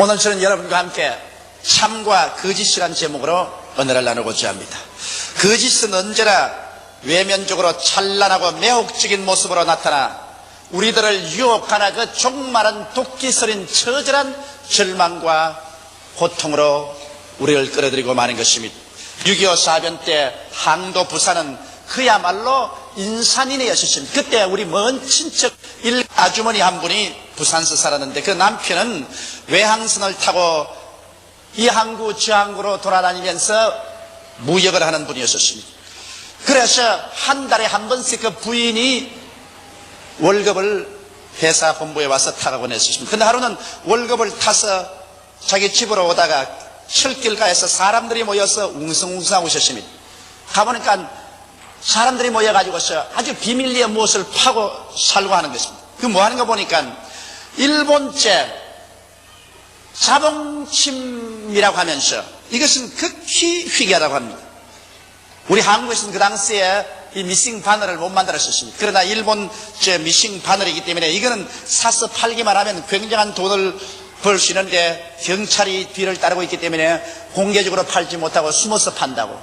오늘 저는 여러분과 함께 참과 거짓이라는 제목으로 은혜를 나누고자 합니다. 거짓은 언제나 외면적으로 찬란하고 매혹적인 모습으로 나타나 우리들을 유혹하나 그 종말은 도끼서린 처절한 절망과 고통으로 우리를 끌어들이고 마는 것입니다. 6.25 사변 때 항도 부산은 그야말로 인산인해였습니다. 그때 우리 먼 친척 아주머니 한 분이 부산서 살았는데 그 남편은 외항선을 타고 이 항구 저 항구로 돌아다니면서 무역을 하는 분이었습니다. 그래서 한 달에 한 번씩 그 부인이 월급을 회사 본부에 와서 타가곤 했었습니다. 근데 하루는 월급을 타서 자기 집으로 오다가 철길가에서 사람들이 모여서 웅성웅성하고 있었습니다. 가보니까 사람들이 모여가지고서 아주 비밀리에 무엇을 파고 살고 하는 것입니다. 그 뭐 하는 거 보니까 일본제 자본침이라고 하면서 이것은 극히 희귀하다고 합니다. 우리 한국에서는 그 당시에 이 미싱 바늘을 못 만들었었습니다. 그러나 일본제 미싱 바늘이기 때문에 이거는 사서 팔기만 하면 굉장한 돈을 벌 수 있는데 경찰이 뒤를 따르고 있기 때문에 공개적으로 팔지 못하고 숨어서 판다고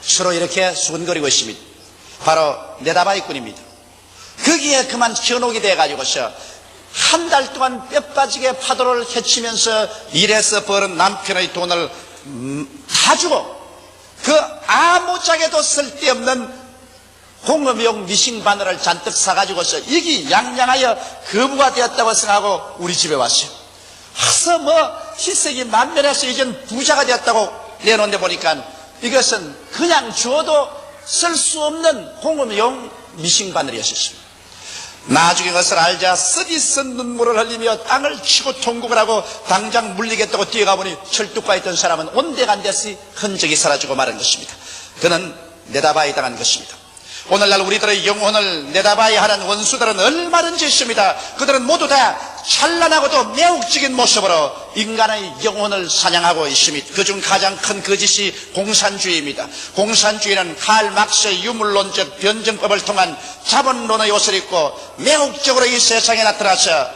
서로 이렇게 수근거리고 있습니다. 바로 네다바이꾼입니다. 거기에 그만 현혹이 돼가지고서 한 달 동안 뼈 빠지게 파도를 헤치면서 일해서 벌은 남편의 돈을 다 주고 그 아무짝에도 쓸데없는 공업용 미싱 바늘을 잔뜩 사가지고서 이기양양하여 거부가 되었다고 생각하고 우리 집에 왔어요. 와서 희색이 만면해서 이젠 부자가 되었다고 내놓은 데 보니까 이것은 그냥 줘도 쓸 수 없는 공업용 미싱 바늘이었습니다. 나중에 그것을 알자 쓰디쓴 눈물을 흘리며 땅을 치고 통곡을 하고 당장 물리겠다고 뛰어가 보니 철뚝과 있던 사람은 온데간데시 흔적이 사라지고 마른 것입니다. 그는 내다봐야 당한 것입니다. 오늘날 우리들의 영혼을 내다봐야 하는 원수들은 얼마든지 있습니다. 그들은 모두 다 찬란하고도 매혹적인 모습으로 인간의 영혼을 사냥하고 있습니다. 그중 가장 큰 거짓이 공산주의입니다. 공산주의는 칼 막스의 유물론적 변증법을 통한 자본론의 옷을 입고 매혹적으로 이 세상에 나타나서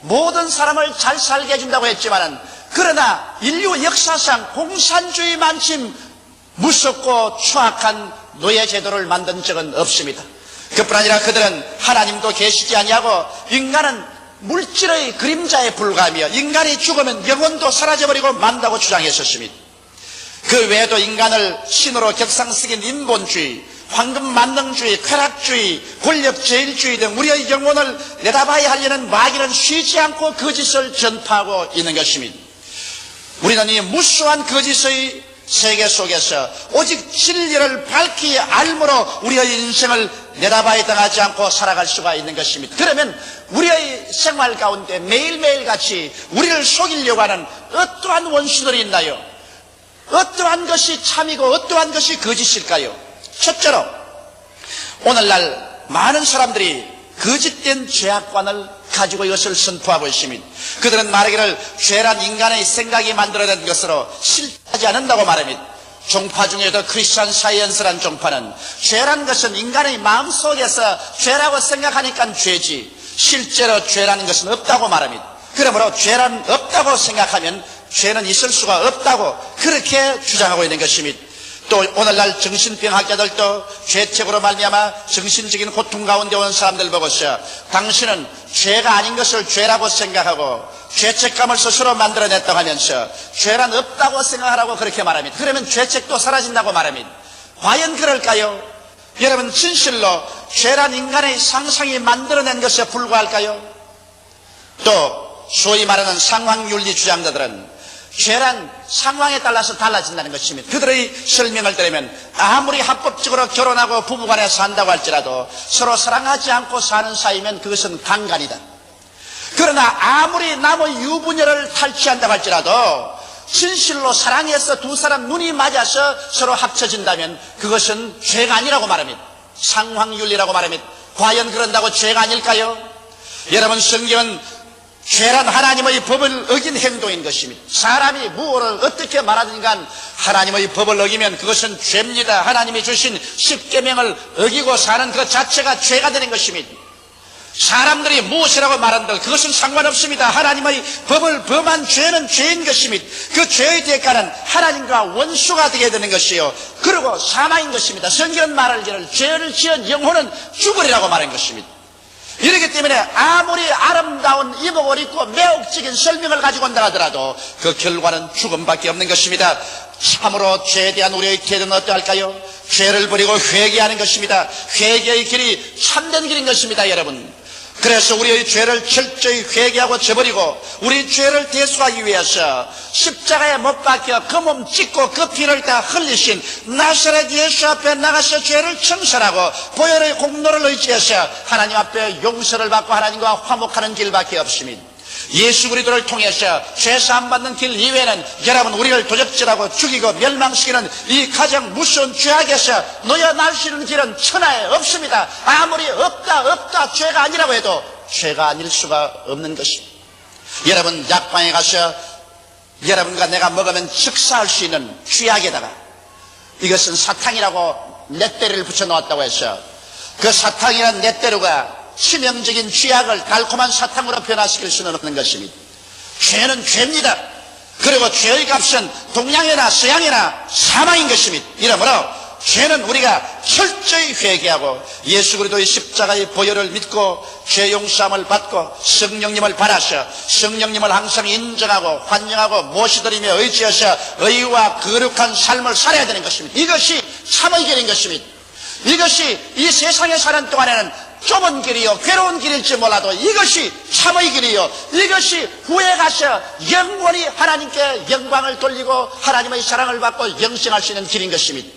모든 사람을 잘 살게 해준다고 했지만은 그러나 인류 역사상 공산주의만큼 무섭고 추악한 노예제도를 만든 적은 없습니다. 그뿐 아니라 그들은 하나님도 계시지 아니하고 인간은 물질의 그림자에 불과하며 인간이 죽으면 영혼도 사라져버리고 만다고 주장했었습니다. 그 외에도 인간을 신으로 격상시킨 인본주의, 황금만능주의, 쾌락주의, 권력제일주의 등 우리의 영혼을 내다봐야 하려는 마귀는 쉬지 않고 거짓을 전파하고 있는 것입니다. 우리는 이 무수한 거짓의 세계 속에서 오직 진리를 밝히 알므로 우리의 인생을 내다봐야 당하지 않고 살아갈 수가 있는 것입니다. 그러면 우리의 생활 가운데 매일매일 같이 우리를 속이려고 하는 어떠한 원수들이 있나요? 어떠한 것이 참이고 어떠한 것이 거짓일까요? 첫째로 오늘날 많은 사람들이 거짓된 죄악관을 가지고 이것을 선포하고 있습니다. 그들은 말하기를 죄란 인간의 생각이 만들어낸 것으로 실하지 않는다고 말합니다. 종파 중에도 크리스천 사이언스란 종파는 죄란 것은 인간의 마음속에서 죄라고 생각하니까 죄지 실제로 죄라는 것은 없다고 말합니다. 그러므로 죄란 없다고 생각하면 죄는 있을 수가 없다고 그렇게 주장하고 있는 것입니다. 또 오늘날 정신병학자들도 죄책으로 말미암아 정신적인 고통 가운데 온 사람들 보고서 당신은 죄가 아닌 것을 죄라고 생각하고 죄책감을 스스로 만들어냈다고 하면서 죄란 없다고 생각하라고 그렇게 말합니다. 그러면 죄책도 사라진다고 말합니다. 과연 그럴까요? 여러분 진실로 죄란 인간의 상상이 만들어낸 것에 불과할까요? 또 소위 말하는 상황윤리 주장자들은 죄란 상황에 따라서 달라진다는 것입니다. 그들의 설명을 들으면 아무리 합법적으로 결혼하고 부부간에 산다고 할지라도 서로 사랑하지 않고 사는 사이면 그것은 강간이다. 그러나 아무리 남의 유부녀를 탈취한다고 할지라도 진실로 사랑해서 두 사람 눈이 맞아서 서로 합쳐진다면 그것은 죄가 아니라고 말합니다. 상황윤리라고 말합니다. 과연 그런다고 죄가 아닐까요? 여러분 성경은 죄란 하나님의 법을 어긴 행동인 것입니다. 사람이 무엇을 어떻게 말하든 간 하나님의 법을 어기면 그것은 죄입니다. 하나님이 주신 십계명을 어기고 사는 그 자체가 죄가 되는 것입니다. 사람들이 무엇이라고 말한들 그것은 상관없습니다. 하나님의 법을 범한 죄는 죄인 것입니다. 그 죄의 대가는 하나님과 원수가 되게 되는 것이요, 그리고 사망인 것입니다. 성경은 말하기를 죄를 지은 영혼은 죽으리라고 말한 것입니다. 이렇기 때문에 아무리 아름다운 이목을 입고 매혹적인 설명을 가지고 온다 하더라도 그 결과는 죽음밖에 없는 것입니다. 참으로 죄에 대한 우리의 태도는 어떠할까요? 죄를 버리고 회개하는 것입니다. 회개의 길이 참된 길인 것입니다, 여러분. 그래서 우리의 죄를 철저히 회개하고 저버리고 우리 죄를 대속하기 위해서 십자가에 못 박혀 그 몸 찢고 그 피를 다 흘리신 나사렛 예수 앞에 나가서 죄를 청산하고 보혈의 공로를 의지해서 하나님 앞에 용서를 받고 하나님과 화목하는 길밖에 없습니다. 예수 그리스도를 통해서 죄사함 받는 길 이외에는 여러분, 우리를 도적질하고 죽이고 멸망시키는 이 가장 무서운 죄악에서 놓여날 수 있는 길은 천하에 없습니다. 아무리 없다 죄가 아니라고 해도 죄가 아닐 수가 없는 것입니다. 여러분, 약방에 가서 여러분과 내가 먹으면 즉사할 수 있는 쥐약에다가 이것은 사탕이라고 넷대를 붙여놓았다고 해서 그 사탕이란 넷대루가 치명적인 쥐약을 달콤한 사탕으로 변화시킬 수는 없는 것입니다. 죄는 죄입니다. 그리고 죄의 값은 동양이나 서양이나 사망인 것입니다. 이러므로 죄는 우리가 철저히 회개하고 예수 그리스도의 십자가의 보혈을 믿고 죄 용서함을 받고 성령님을 받아서 성령님을 항상 인정하고 환영하고 모시드리며 의지해서 의와 거룩한 삶을 살아야 되는 것입니다. 이것이 참의 길인 것입니다. 이것이 이 세상에 사는 동안에는 좁은 길이요, 괴로운 길일지 몰라도 이것이 참의 길이요, 이것이 후에 가서 영원히 하나님께 영광을 돌리고 하나님의 사랑을 받고 영생할 수 있는 길인 것입니다.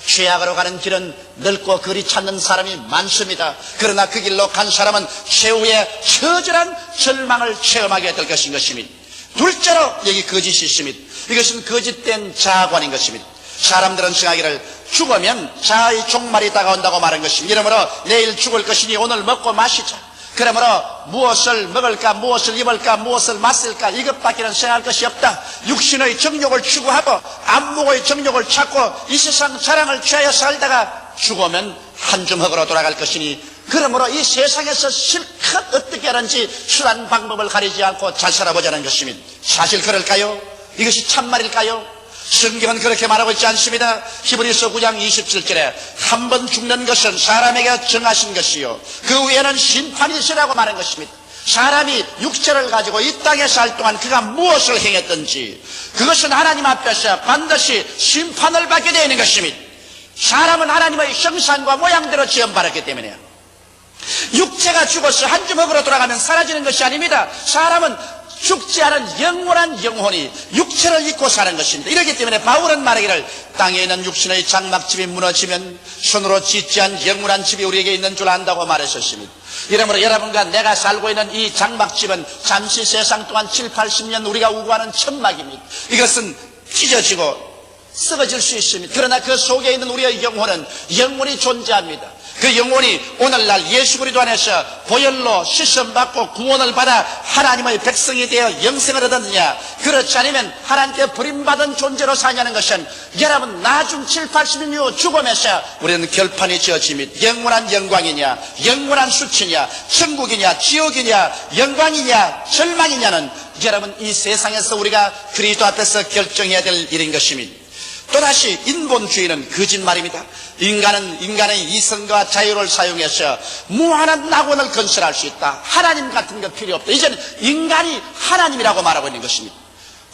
죄악으로 가는 길은 넓고 거리 찾는 사람이 많습니다. 그러나 그 길로 간 사람은 최후의 처절한 절망을 체험하게 될 것인 것입니다. 둘째로 여기 거짓이 있습니다. 이것은 거짓된 자아관인 것입니다. 사람들은 생각하기를 죽으면 자아의 종말이 다가온다고 말한 것입니다. 이러므로 내일 죽을 것이니 오늘 먹고 마시자. 그러므로 무엇을 먹을까, 무엇을 입을까, 무엇을 마실까, 이것밖에는 생각할 것이 없다. 육신의 정욕을 추구하고 안목의 정욕을 찾고 이 세상 자랑을 취하여 살다가 죽으면 한줌흙으로 돌아갈 것이니, 그러므로 이 세상에서 실컷 어떻게 하는지 수단 방법을 가리지 않고 잘 살아보자는 것입니다. 사실 그럴까요? 이것이 참말일까요? 성경은 그렇게 말하고 있지 않습니다. 히브리서 9장 27절에 한 번 죽는 것은 사람에게 정하신 것이요, 그 후에는 심판이 있으라고 말한 것입니다. 사람이 육체를 가지고 이 땅에 살 동안 그가 무엇을 행했든지 그것은 하나님 앞에서 반드시 심판을 받게 되어 있는 것입니다. 사람은 하나님의 형상과 모양대로 지음받았기 때문에 육체가 죽어서 한 주먹으로 돌아가면 사라지는 것이 아닙니다. 사람은 죽지 않은 영원한 영혼이 육체를 입고 사는 것입니다. 이렇기 때문에 바울은 말하기를 땅에 있는 육신의 장막집이 무너지면 손으로 짓지 않은 영원한 집이 우리에게 있는 줄 안다고 말했었습니다. 이러므로 여러분과 내가 살고 있는 이 장막집은 잠시 세상 동안 7, 80년 우리가 우고하는 천막입니다. 이것은 찢어지고 썩어질 수 있습니다. 그러나 그 속에 있는 우리의 영혼은 영원히 존재합니다. 그 영혼이 오늘날 예수 그리스도 안에서 보혈로 씻음받고 구원을 받아 하나님의 백성이 되어 영생을 얻었느냐, 그렇지 않으면 하나님께 버림받은 존재로 사냐는 것은 여러분 나중 7, 80년 이후 죽음에서 우리는 결판이 지어집니다. 영원한 영광이냐, 영원한 수치냐, 천국이냐, 지옥이냐, 영광이냐, 절망이냐는 여러분 이 세상에서 우리가 그리스도 앞에서 결정해야 될 일인 것입니다. 또다시 인본주의는 거짓말입니다. 인간은 인간의 이성과 자유를 사용해서 무한한 낙원을 건설할 수 있다. 하나님 같은 거 필요 없다. 이제는 인간이 하나님이라고 말하고 있는 것입니다.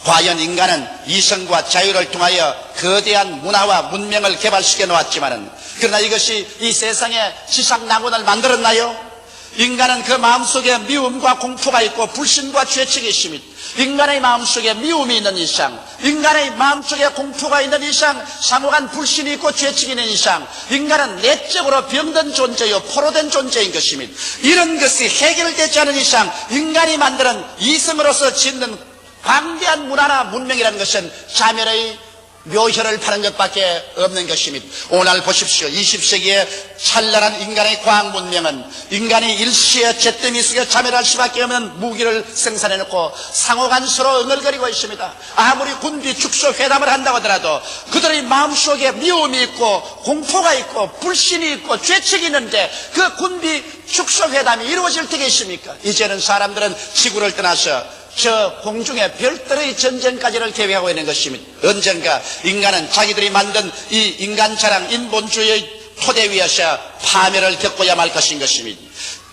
과연 인간은 이성과 자유를 통하여 거대한 문화와 문명을 개발시켜 놓았지만은, 그러나 이것이 이 세상에 지상 낙원을 만들었나요? 인간은 그 마음속에 미움과 공포가 있고 불신과 죄책이 있습니다. 인간의 마음속에 미움이 있는 이상, 인간의 마음속에 공포가 있는 이상, 상호간 불신이 있고 죄책이 있는 이상 인간은 내적으로 병든 존재요, 포로된 존재인 것입니다. 이런 것이 해결되지 않은 이상 인간이 만드는 이성으로서 짓는 방대한 문화나 문명이라는 것은 자멸의 묘혈을 파는 것밖에 없는 것입니다. 오늘 보십시오. 20세기의 찬란한 인간의 과학 문명은 인간이 일시에 잿더미 속에 자멸할 수밖에 없는 무기를 생산해놓고 상호간 서로 응얼거리고 있습니다. 아무리 군비 축소 회담을 한다고 하더라도 그들의 마음속에 미움이 있고 공포가 있고 불신이 있고 죄책이 있는데 그 군비 축소 회담이 이루어질 때겠습니까? 이제는 사람들은 지구를 떠나서 저 공중의 별들의 전쟁까지를 계획하고 있는 것입니다. 언젠가 인간은 자기들이 만든 이 인간 자랑 인본주의의 토대 위에서 파멸을 겪어야 말 것인 것입니다.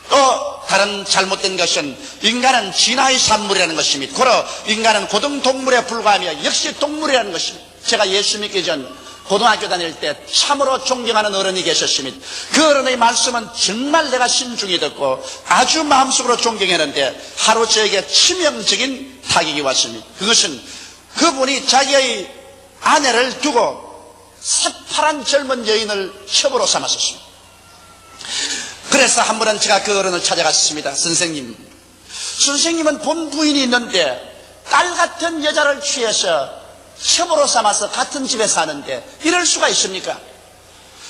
또 다른 잘못된 것은 인간은 진화의 산물이라는 것입니다. 고로 인간은 고등동물에 불과하며 역시 동물이라는 것입니다. 제가 예수 믿기 전 고등학교 다닐 때 참으로 존경하는 어른이 계셨습니다. 그 어른의 말씀은 정말 내가 신중히 듣고 아주 마음속으로 존경했는데 하루 저에게 치명적인 타격이 왔습니다. 그것은 그분이 자기의 아내를 두고 새파란 젊은 여인을 첩으로 삼았었습니다. 그래서 한 번은 제가 그 어른을 찾아갔습니다. 선생님은 본 부인이 있는데 딸 같은 여자를 취해서 첩으로 삼아서 같은 집에 사는데 이럴 수가 있습니까?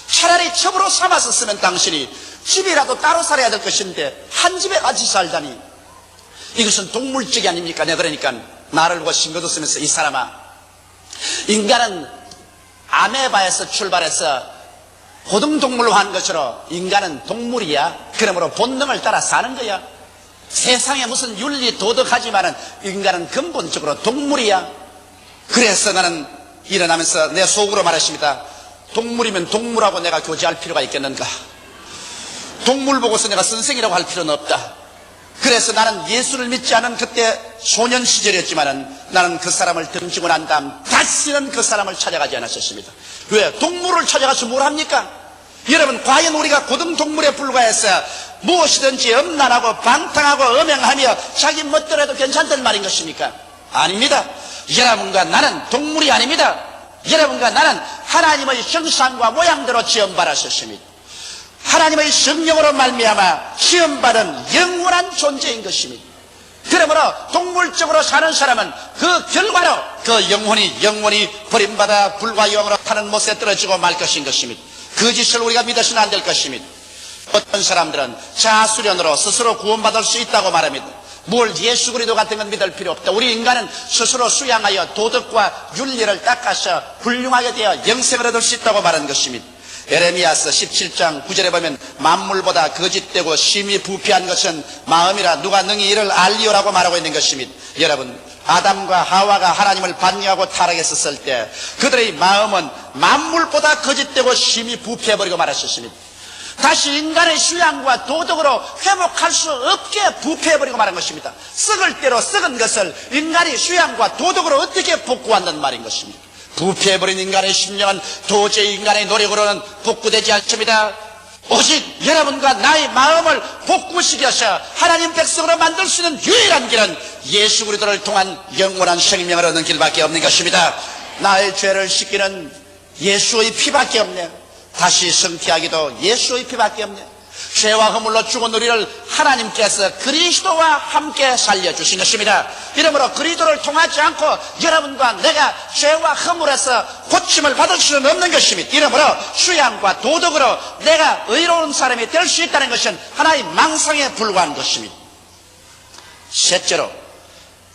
차라리 첩으로 삼았었으면 당신이 집이라도 따로 살아야 될 것인데 한 집에 같이 살다니 이것은 동물적이 아닙니까? 내가 그러니까 나를 보고 싱거뒀으면서 이 사람아, 인간은 아메바에서 출발해서 고등동물로 한 것으로 인간은 동물이야. 그러므로 본능을 따라 사는 거야. 세상에 무슨 윤리 도덕하지만은 인간은 근본적으로 동물이야. 그래서 나는 일어나면서 내 속으로 말했습니다. 동물이면 동물하고 내가 교제할 필요가 있겠는가? 동물 보고서 내가 선생이라고 할 필요는 없다. 그래서 나는 예수를 믿지 않은 그때 소년 시절이었지만은 나는 그 사람을 던지고 난 다음 다시는 그 사람을 찾아가지 않았었습니다. 왜? 동물을 찾아가서 뭘 합니까? 여러분, 과연 우리가 고등동물에 불과해서 무엇이든지 엄란하고 방탕하고 음행하며 자기 멋대로 해도 괜찮단 말인 것입니까? 아닙니다. 여러분과 나는 동물이 아닙니다. 여러분과 나는 하나님의 형상과 모양대로 지음받았습니다. 하나님의 성령으로 말미암아 지음받은 영원한 존재인 것입니다. 그러므로 동물적으로 사는 사람은 그 결과로 그 영혼이 버림받아 불과 영으로 타는 못에 떨어지고 말 것인 것입니다. 그 짓을 우리가 믿어서는 안 될 것입니다. 어떤 사람들은 자수련으로 스스로 구원받을 수 있다고 말합니다. 뭘 예수 그리스도 같은 건 믿을 필요 없다. 우리 인간은 스스로 수양하여 도덕과 윤리를 닦아서 훌륭하게 되어 영생을 얻을 수 있다고 말한 것입니다. 에레미야서 17장 9절에 보면 만물보다 거짓되고 심히 부패한 것은 마음이라 누가 능히 이를 알리오라고 말하고 있는 것입니다. 여러분, 아담과 하와가 하나님을 반역하고 타락했었을 때 그들의 마음은 만물보다 거짓되고 심히 부패해버리고 말았었습니다. 다시 인간의 수양과 도덕으로 회복할 수 없게 부패해버리고 말한 것입니다. 썩을 대로 썩은 것을 인간이 수양과 도덕으로 어떻게 복구한다는 말인 것입니다. 부패해버린 인간의 심령은 도저히 인간의 노력으로는 복구되지 않습니다. 오직 여러분과 나의 마음을 복구시켜서 하나님 백성으로 만들 수 있는 유일한 길은 예수 그리스도를 통한 영원한 생명을 얻는 길밖에 없는 것입니다. 나의 죄를 씻기는 예수의 피밖에 없네. 다시 성취하기도 예수의 피밖에 없네. 죄와 허물로 죽은 우리를 하나님께서 그리스도와 함께 살려주신 것입니다. 이러므로 그리스도를 통하지 않고 여러분과 내가 죄와 허물에서 고침을 받을 수는 없는 것입니다. 이러므로 수양과 도덕으로 내가 의로운 사람이 될 수 있다는 것은 하나의 망상에 불과한 것입니다. 셋째로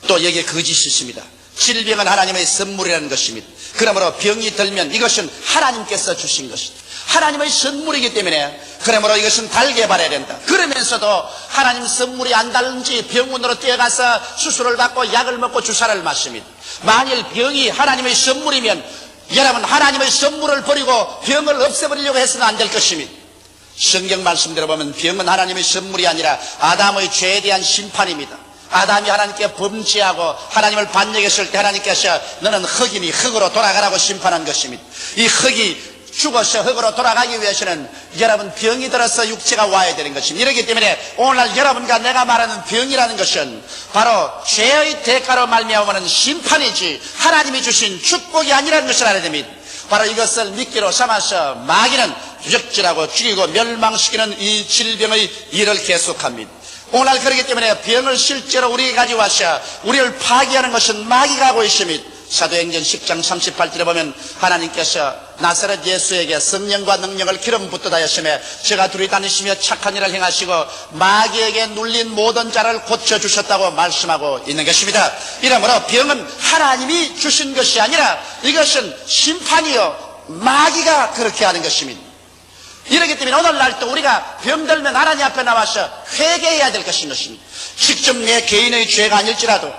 또 여기에 거짓이 있습니다. 질병은 하나님의 선물이라는 것입니다. 그러므로 병이 들면 이것은 하나님께서 주신 것입니다. 하나님의 선물이기 때문에 그러므로 이것은 달게 바라야 된다. 그러면서도 하나님 선물이 안 닿는지 병원으로 뛰어가서 수술을 받고 약을 먹고 주사를 맞습니다. 만일 병이 하나님의 선물이면 여러분, 하나님의 선물을 버리고 병을 없애버리려고 해서는 안 될 것입니다. 성경 말씀대로 보면 병은 하나님의 선물이 아니라 아담의 죄에 대한 심판입니다. 아담이 하나님께 범죄하고 하나님을 반역했을 때 하나님께서 너는 흙이니 흙으로 돌아가라고 심판한 것입니다. 이 흙이 죽어서 흙으로 돌아가기 위해서는 여러분 병이 들어서 육체가 와야 되는 것입니다. 이렇기 때문에 오늘날 여러분과 내가 말하는 병이라는 것은 바로 죄의 대가로 말미암아오는 심판이지 하나님이 주신 축복이 아니라는 것을 알아야 됩니다. 바로 이것을 미끼로 삼아서 마귀는 유적질하고 죽이고 멸망시키는 이 질병의 일을 계속합니다. 오늘날 그렇기 때문에 병을 실제로 우리에게 가져와서 우리를 파괴하는 것은 마귀가 하고 있습니다. 사도행전 10장 38절에 보면 하나님께서 나사렛 예수에게 성령과 능력을 기름 붓듯 하였으며 제가 둘이 다니시며 착한 일을 행하시고 마귀에게 눌린 모든 자를 고쳐주셨다고 말씀하고 있는 것입니다. 이러므로 병은 하나님이 주신 것이 아니라 이것은 심판이요 마귀가 그렇게 하는 것입니다. 이렇기 때문에 오늘날 또 우리가 병들면 하나님 앞에 나와서 회개해야 될 것입니다. 직접 내 개인의 죄가 아닐지라도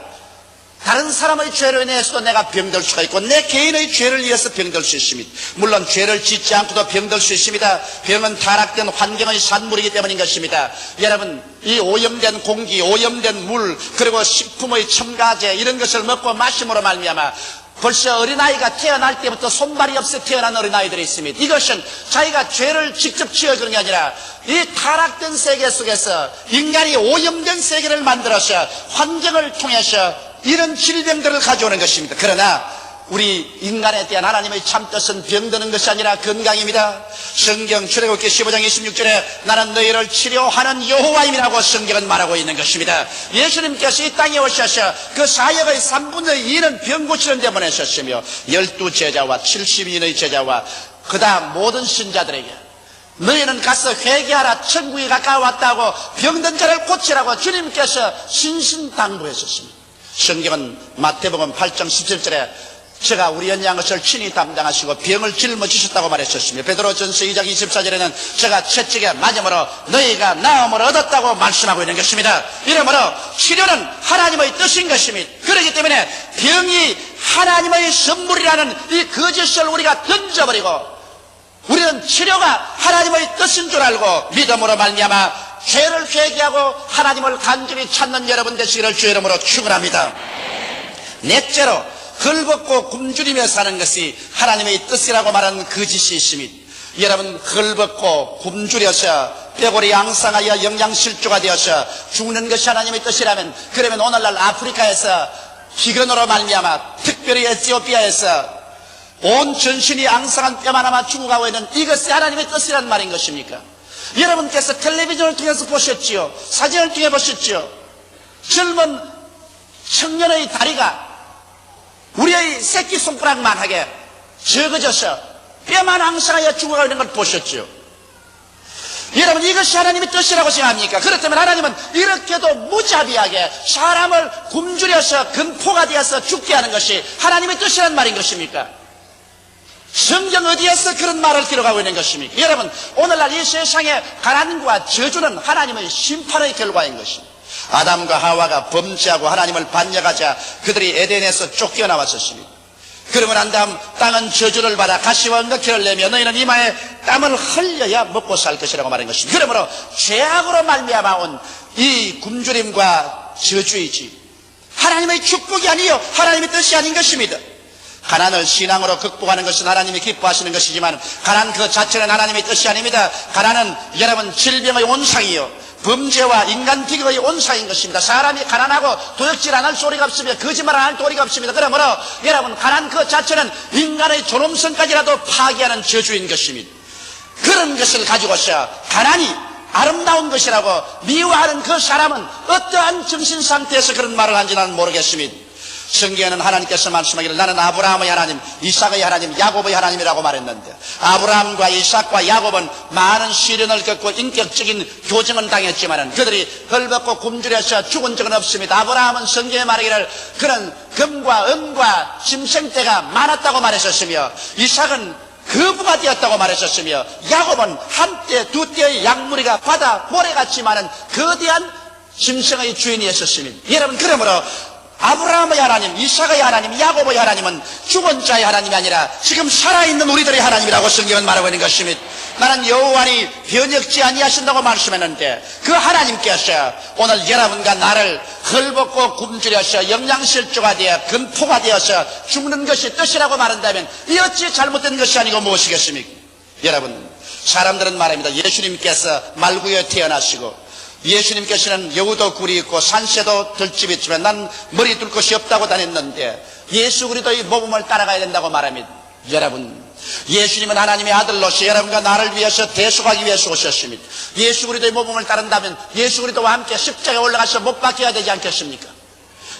다른 사람의 죄로 인해서도 내가 병들 수가 있고 내 개인의 죄를 위해서 병들 수 있습니다. 물론 죄를 짓지 않고도 병들 수 있습니다. 병은 타락된 환경의 산물이기 때문인 것입니다. 여러분, 이 오염된 공기, 오염된 물, 그리고 식품의 첨가제 이런 것을 먹고 마심으로 말미암아 벌써 어린아이가 태어날 때부터 손발이 없어 태어난 어린아이들이 있습니다. 이것은 자기가 죄를 직접 지어주는 게 아니라 이 타락된 세계 속에서 인간이 오염된 세계를 만들어서 환경을 통해서 이런 질병들을 가져오는 것입니다. 그러나 우리 인간에 대한 하나님의 참뜻은 병드는 것이 아니라 건강입니다. 성경 출애굽기 15장 26절에 나는 너희를 치료하는 여호와임이라고 성경은 말하고 있는 것입니다. 예수님께서 이 땅에 오셔서 그 사역의 3분의 2는 병 고치는 데 보내셨으며 12제자와 70인의 제자와 그다음 모든 신자들에게 너희는 가서 회개하라 천국이 가까워왔다고 병든 자를 고치라고 주님께서 신신당부했었습니다. 성경은 마태복음 8장 17절에 제가 우리 연약한 것을 친히 담당하시고 병을 짊어지셨다고 말했었습니다. 베드로전서 2장 24절에는 제가 채찍에 맞음으로 너희가 나음을 얻었다고 말씀하고 있는 것입니다. 이러므로 치료는 하나님의 뜻인 것입니다. 그렇기 때문에 병이 하나님의 선물이라는 이 거짓을 우리가 던져버리고 우리는 치료가 하나님의 뜻인 줄 알고 믿음으로 말미암아 죄를 회개하고 하나님을 간절히 찾는 여러분 되시기를 주의 이름으로 축원합니다. 넷째로 헐벗고 굶주리며 사는 것이 하나님의 뜻이라고 말하는 거짓이 있습니다. 여러분, 헐벗고 굶주려서 뼈골이 앙상하여 영양실조가 되어서 죽는 것이 하나님의 뜻이라면 그러면 오늘날 아프리카에서 기근으로 말미암아 특별히 에티오피아에서 온 전신이 앙상한 뼈만 남아 죽어가고 있는 이것이 하나님의 뜻이라는 말인 것입니까? 여러분께서 텔레비전을 통해서 보셨지요? 사진을 통해 보셨지요? 젊은 청년의 다리가 우리의 새끼손가락만하게 적어져서 뼈만 앙상하여 죽어가고 있는 걸 보셨죠? 여러분, 이것이 하나님의 뜻이라고 생각합니까? 그렇다면 하나님은 이렇게도 무자비하게 사람을 굶주려서 근포가 되어서 죽게 하는 것이 하나님의 뜻이라는 말인 것입니까? 성경 어디에서 그런 말을 기록하고 있는 것입니까? 여러분, 오늘날 이 세상의 가난과 저주는 하나님의 심판의 결과인 것입니다. 아담과 하와가 범죄하고 하나님을 반역하자 그들이 에덴에서 쫓겨나왔었습니다. 그러고 난 다음 땅은 저주를 받아 가시와 엉겅퀴를 내며 너희는 이마에 땀을 흘려야 먹고 살 것이라고 말한 것입니다. 그러므로 죄악으로 말미암아 온 이 굶주림과 저주이지 하나님의 축복이 아니요 하나님의 뜻이 아닌 것입니다. 가난을 신앙으로 극복하는 것은 하나님이 기뻐하시는 것이지만 가난 그 자체는 하나님의 뜻이 아닙니다. 가난은 여러분 질병의 온상이요 범죄와 인간 비극의 온상인 것입니다. 사람이 가난하고 도둑질 안 할 소리가 없으며 거짓말 안 할 도리가 없습니다. 그러므로 여러분 가난 그 자체는 인간의 존엄성까지라도 파괴하는 저주인 것입니다. 그런 것을 가지고서 가난이 아름다운 것이라고 미워하는 그 사람은 어떠한 정신상태에서 그런 말을 하는지 나는 모르겠습니다. 성경에는 하나님께서 말씀하기를 나는 아브라함의 하나님, 이삭의 하나님, 야곱의 하나님이라고 말했는데 아브라함과 이삭과 야곱은 많은 시련을 겪고 인격적인 교정은 당했지만 그들이 헐벗고 굶주려서 죽은 적은 없습니다. 아브라함은 성경에 말하기를 그는 금과 은과 짐승떼가 많았다고 말했었으며 이삭은 거부가 되었다고 말했었으며 야곱은 한때 두 때의 양무리가 바다 모래같이 많은 거대한 짐승의 주인이었습니다. 여러분, 그러므로 아브라함의 하나님, 이삭의 하나님, 야곱의 하나님은 죽은 자의 하나님이 아니라 지금 살아있는 우리들의 하나님이라고 성경은 말하고 있는 것입니다. 나는 여호와니 변혁지 아니하신다고 말씀했는데 그 하나님께서 오늘 여러분과 나를 헐벗고 굶주려서 영양실조가 되어 근포가 되어서 죽는 것이 뜻이라고 말한다면 이 어찌 잘못된 것이 아니고 무엇이겠습니까? 여러분, 사람들은 말합니다. 예수님께서 말구에 태어나시고 예수님께서는 여우도 굴이 있고 산새도 들집이 있지만 난 머리 둘 곳이 없다고 다녔는데 예수 그리스도의 모범을 따라가야 된다고 말합니다. 여러분, 예수님은 하나님의 아들로서 여러분과 나를 위해서 대속하기 위해서 오셨습니다. 예수 그리스도의 모범을 따른다면 예수 그리스도와 함께 십자가에 올라가서 못 박혀야 되지 않겠습니까?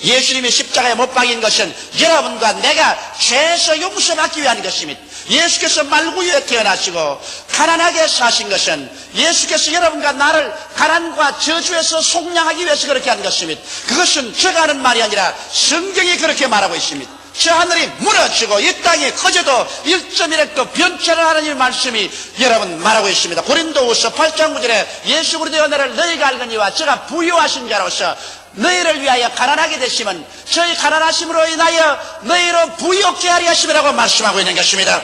예수님이 십자가에 못 박인 것은 여러분과 내가 죄에서 용서받기 위한 것입니다. 예수께서 말구유에 태어나시고 가난하게 사신 것은 예수께서 여러분과 나를 가난과 저주에서 속량하기 위해서 그렇게 한 것입니다. 그것은 제가 하는 말이 아니라 성경이 그렇게 말하고 있습니다. 저 하늘이 무너지고 이 땅이 커져도 1.1획도 변치 않은 하나님의 말씀이 여러분 말하고 있습니다. 고린도후서 8장 9절에 예수 그리스도의 은혜를 너희가 알거니와 저가 부유하신 자로서 너희를 위하여 가난하게 되시면 저희 가난하심으로 인하여 너희로 부유케 하리 하심이라고 말씀하고 있는 것입니다.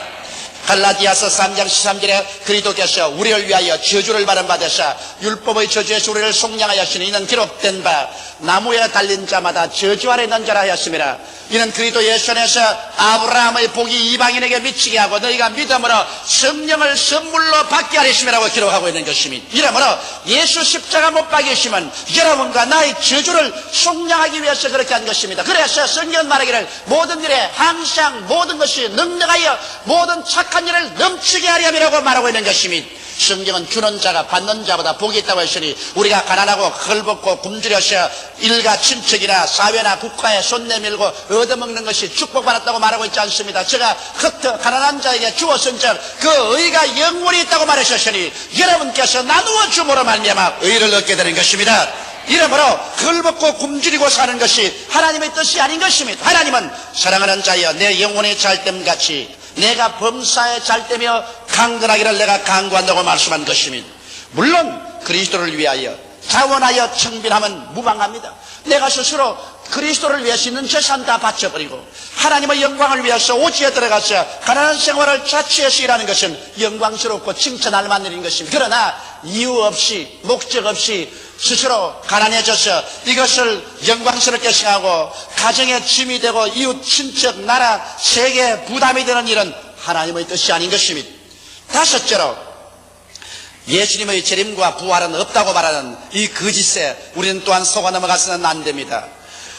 갈라디아서 3장 13절에 그리스도께서 우리를 위하여 저주를 받으사 율법의 저주에서 우리를 속량하였으니 이는 기록된 바 나무에 달린 자마다 저주 아래 있는 자라 하였습니다. 이는 그리스도 예수 안에서 아브라함의 복이 이방인에게 미치게 하고 너희가 믿음으로 성령을 선물로 받게 하였음이라고 기록하고 있는 것입니다. 이러므로 예수 십자가 못 박이시면 여러분과 나의 저주를 속량하기 위해서 그렇게 한 것입니다. 그래서 성경은 말하기를 모든 일에 항상 모든 것이 능력하여 모든 착한 일을 넘치게 하려 함이라고 말하고 있는 것입니다. 성경은 주는 자가 받는 자보다 복이 있다고 했으니 우리가 가난하고 헐벗고 굶주려서 일가 친척이나 사회나 국가에 손 내밀고 얻어먹는 것이 축복받았다고 말하고 있지 않습니다. 제가 흩어 가난한 자에게 주었은즉 그 의가 영원히 있다고 말하셨으니 여러분께서 나누어 줌으로 말미암아 의를 얻게 되는 것입니다. 이러므로 헐벗고 굶주리고 사는 것이 하나님의 뜻이 아닌 것입니다. 하나님은 사랑하는 자여 내 영혼의 잘됨같이 내가 범사에 잘되며 강건하기를 내가 강구한다고 말씀한 것입니다. 물론 그리스도를 위하여 자원하여 청빈하면 무방합니다. 내가 스스로 그리스도를 위해서 있는 재산 다 바쳐버리고 하나님의 영광을 위해서 오지에 들어가서 가난한 생활을 자취해서 일하는 것은 영광스럽고 칭찬할 만한 일인 것입니다. 그러나 이유 없이 목적 없이 스스로 가난해져서 이것을 영광스럽게 생각하고 가정의 짐이 되고 이웃, 친척, 나라, 세계에 부담이 되는 일은 하나님의 뜻이 아닌 것입니다. 다섯째로 예수님의 재림과 부활은 없다고 말하는 이 거짓에 우리는 또한 속아 넘어가서는 안 됩니다.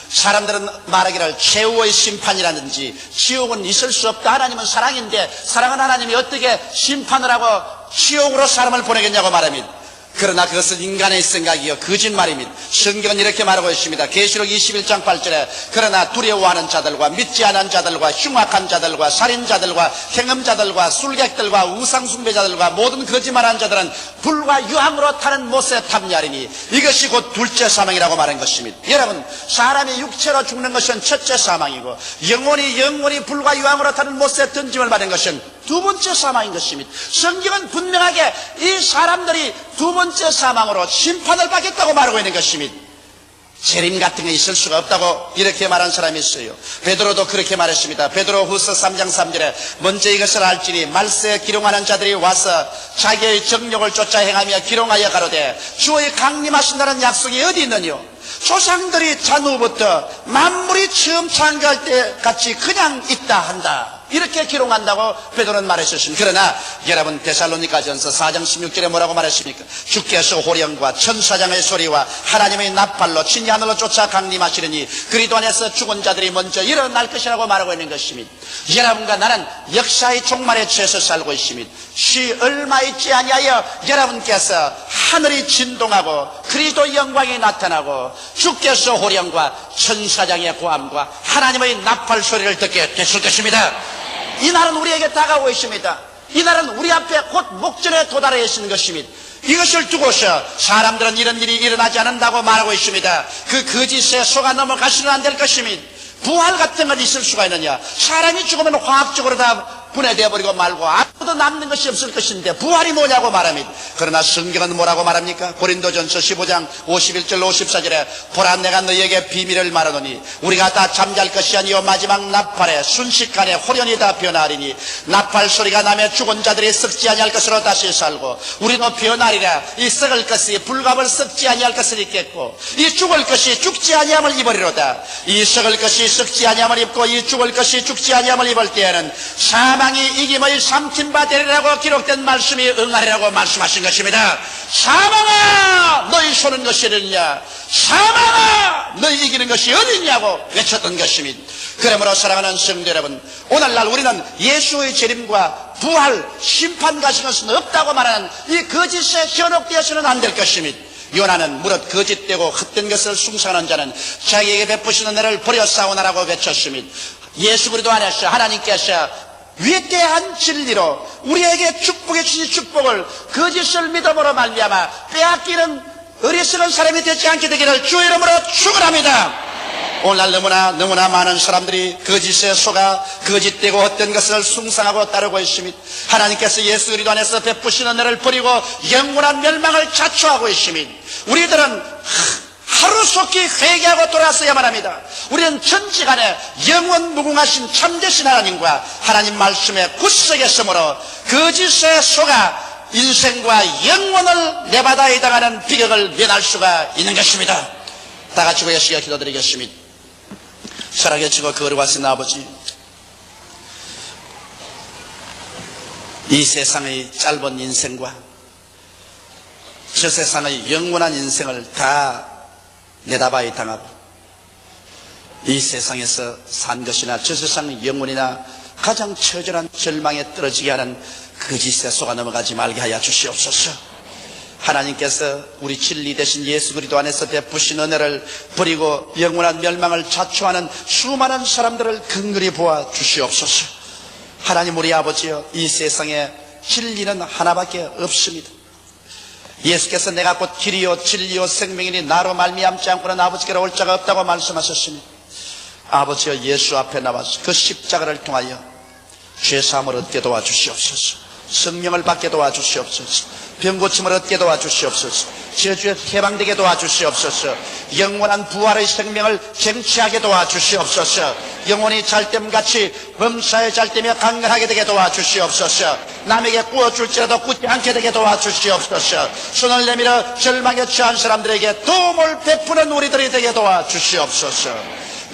사람들은 말하기를 최후의 심판이라든지 지옥은 있을 수 없다. 하나님은 사랑인데 사랑은 하나님이 어떻게 심판을 하고 지옥으로 사람을 보내겠냐고 말합니다. 그러나 그것은 인간의 생각이요 거짓말입니다. 성경은 이렇게 말하고 있습니다. 계시록 21장 8절에 그러나 두려워하는 자들과 믿지 않은 자들과 흉악한 자들과 살인자들과 행음자들과 술객들과 우상숭배자들과 모든 거짓말하는 자들은 불과 유황으로 타는 못에 탐냐리니 이것이 곧 둘째 사망이라고 말한 것입니다. 여러분, 사람이 육체로 죽는 것은 첫째 사망이고 영혼이 불과 유황으로 타는 못에 던짐을 받은 것은 두 번째 사망인 것입니다. 성경은 분명하게 이 사람들이 두 번째 사망으로 심판을 받겠다고 말하고 있는 것입니다. 재림 같은 게 있을 수가 없다고 이렇게 말한 사람이 있어요. 베드로도 그렇게 말했습니다. 베드로후서 3장 3절에 먼저 이것을 알지니 말세에 기롱하는 자들이 와서 자기의 정욕을 쫓아 행하며 기롱하여 가로되 주의 강림하신다는 약속이 어디 있느뇨? 조상들이 잔후부터 만물이 처음 창조할 때 같이 그냥 있다 한다. 이렇게 기록한다고 베드로는 말했었습니다. 그러나 여러분 데살로니가전서 4장 16절에 뭐라고 말했습니까? 주께서 호령과 천사장의 소리와 하나님의 나팔로 친히 하늘로 쫓아 강림하시려니 그리스도 안에서 죽은 자들이 먼저 일어날 것이라고 말하고 있는 것입니다. 여러분과 나는 역사의 종말에 처해서 살고 있습니다. 시 얼마 있지 아니하여 여러분께서 하늘이 진동하고 그리스도 영광이 나타나고 주께서 호령과 천사장의 고함과 하나님의 나팔 소리를 듣게 되실 것입니다. 이 날은 우리에게 다가오고 있습니다. 이 날은 우리 앞에 곧 목전에 도달해 있는 것입니다. 이것을 두고서 사람들은 이런 일이 일어나지 않는다고 말하고 있습니다. 그 거짓에 속아 넘어가서는 안 될 것입니다. 부활 같은 건 있을 수가 있느냐? 사람이 죽으면 화학적으로 다 분해되어 버리고 말고 아무도 남는 것이 없을 것인데 부활이 뭐냐고 말합니다. 그러나 성경은 뭐라고 말합니까? 고린도전서 15장 51절 54절에 보라 내가 너희에게 비밀을 말하노니 우리가 다 잠잘 것이 아니요 마지막 나팔에 순식간에 호련히 다 변하리니 나팔 소리가 나며 죽은 자들이 썩지 아니할 것으로 다시 살고 우리는 변하리라. 이 썩을 것이 불갑을 썩지 아니할 것을 입겠고 이 죽을 것이 죽지 아니함을 입으리로다. 이 썩을 것이 썩지 아니함을 입고 이 죽을 것이 죽지 아니함을 입을 때에는 사망이 이김의 삼킨 바 되리라고 기록된 말씀이 응하리라고 말씀하신 것입니다. 사망아 너희 쏘는 것이 어디냐? 사망아 너희 이기는 것이 어디냐고 외쳤던 것입니다. 그러므로 사랑하는 성도 여러분, 오늘날 우리는 예수의 재림과 부활, 심판 같은 것은 없다고 말하는 이 거짓에 현혹되어서는 안 될 것입니다. 요나는 무릇 거짓되고 헛된 것을 숭상하는 자는 자기에게 베푸시는 은혜를 버려 싸우나라고 외쳤으니 예수 그리스도 안에서 하나님께서 위대한 진리로 우리에게 축복해 주신 축복을 거짓을 믿음으로 말미암아 빼앗기는 어리석은 사람이 되지 않게 되기를 주의 이름으로 축원합니다. 오늘날 너무나 많은 사람들이 거짓에 속아 거짓되고 헛된 것을 숭상하고 따르고 있습니다. 하나님께서 예수 그리스도 안에서 베푸시는 은혜를 버리고 영원한 멸망을 자초하고 있습니다. 우리들은 하루속히 회개하고 돌아서야만 합니다. 우리는 천지간에 영원 무궁하신 참되신 하나님과 하나님 말씀에 굳세게 서므로 거짓에 속아 인생과 영원을 내바다에 당하는 비극을 면할 수가 있는 것입니다. 다 같이 고개시켜 기도드리겠습니다. 살아계시고 거룩하신 아버지, 이 세상의 짧은 인생과 저 세상의 영원한 인생을 다 내다봐야 당하고 이 세상에서 산 것이나 저 세상의 영혼이나 가장 처절한 절망에 떨어지게 하는 거짓에 속아 넘어가지 말게 하여 주시옵소서. 하나님께서 우리 진리 되신 예수 그리스도 안에서 베푸신 은혜를 버리고 영원한 멸망을 자초하는 수많은 사람들을 근근히 보아 주시옵소서. 하나님 우리 아버지여, 이 세상에 진리는 하나밖에 없습니다. 예수께서 내가 곧 길이요 진리요 생명이니 나로 말미암지 않고는 아버지께로 올 자가 없다고 말씀하셨으니 아버지여, 예수 앞에 나와서 그 십자가를 통하여 죄사함을 얻게 도와주시옵소서. 성령을 받게 도와주시옵소서. 병고침을 얻게 도와주시옵소서. 저주에 해방되게 도와주시옵소서. 영원한 부활의 생명을 쟁취하게 도와주시옵소서. 영혼이 잘됨같이 범사에 잘되며 강건하게 되게 도와주시옵소서. 남에게 구워줄지라도 굳지 않게 되게 도와주시옵소서. 손을 내밀어 절망에 처한 사람들에게 도움을 베푸는 우리들이 되게 도와주시옵소서.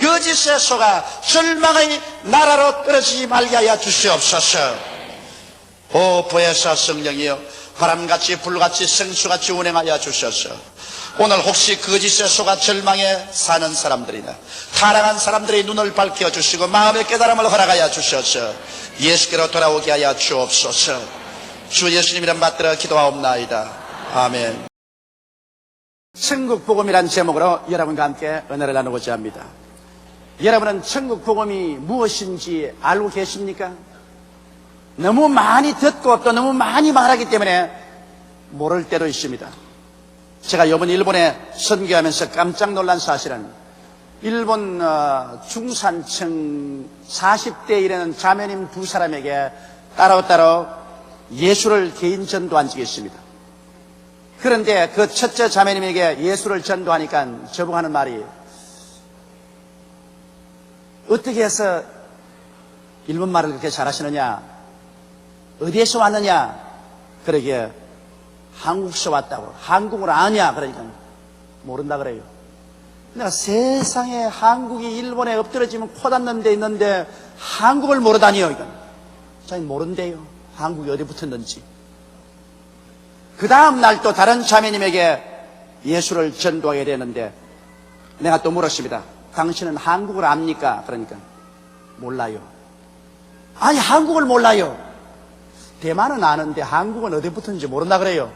거짓에 속아 절망의 나라로 떨어지지 말게 하여 주시옵소서. 오 보혜사 성령이여, 바람같이 불같이 생수같이 운행하여 주셔서 오늘 혹시 거짓에 속아 절망에 사는 사람들이나 타락한 사람들의 눈을 밝혀 주시고 마음의 깨달음을 허락하여 주셔서 예수께로 돌아오게 하여 주옵소서. 주 예수님 이름 받들어 기도하옵나이다. 아멘. 천국 복음이란 제목으로 여러분과 함께 은혜를 나누고자 합니다. 여러분은 천국 복음이 무엇인지 알고 계십니까? 너무 많이 듣고 또 너무 많이 말하기 때문에 모를 때도 있습니다. 제가 이번 일본에 선교하면서 깜짝 놀란 사실은 일본 중산층 40대 이르는 자매님 두 사람에게 따로따로 예수를 개인 전도한 적이 있습니다. 그런데 그 첫째 자매님에게 예수를 전도하니까 저보고 하는 말이, 어떻게 해서 일본말을 그렇게 잘하시느냐, 어디에서 왔느냐, 그러기에 한국에서 왔다고. 한국을 아냐, 그러니까 모른다 그래요. 내가 세상에 한국이 일본에 엎드러지면 코 닿는 데 있는데 한국을 모르다니요. 그러니까 자기 모른대요, 한국이 어디 붙었는지. 그 다음 날 또 다른 자매님에게 예수를 전도하게 되는데 내가 또 물었습니다. 당신은 한국을 압니까? 그러니까 몰라요. 아니, 한국을 몰라요. 대만은 아는데 한국은 어디 붙은지 모른다 그래요.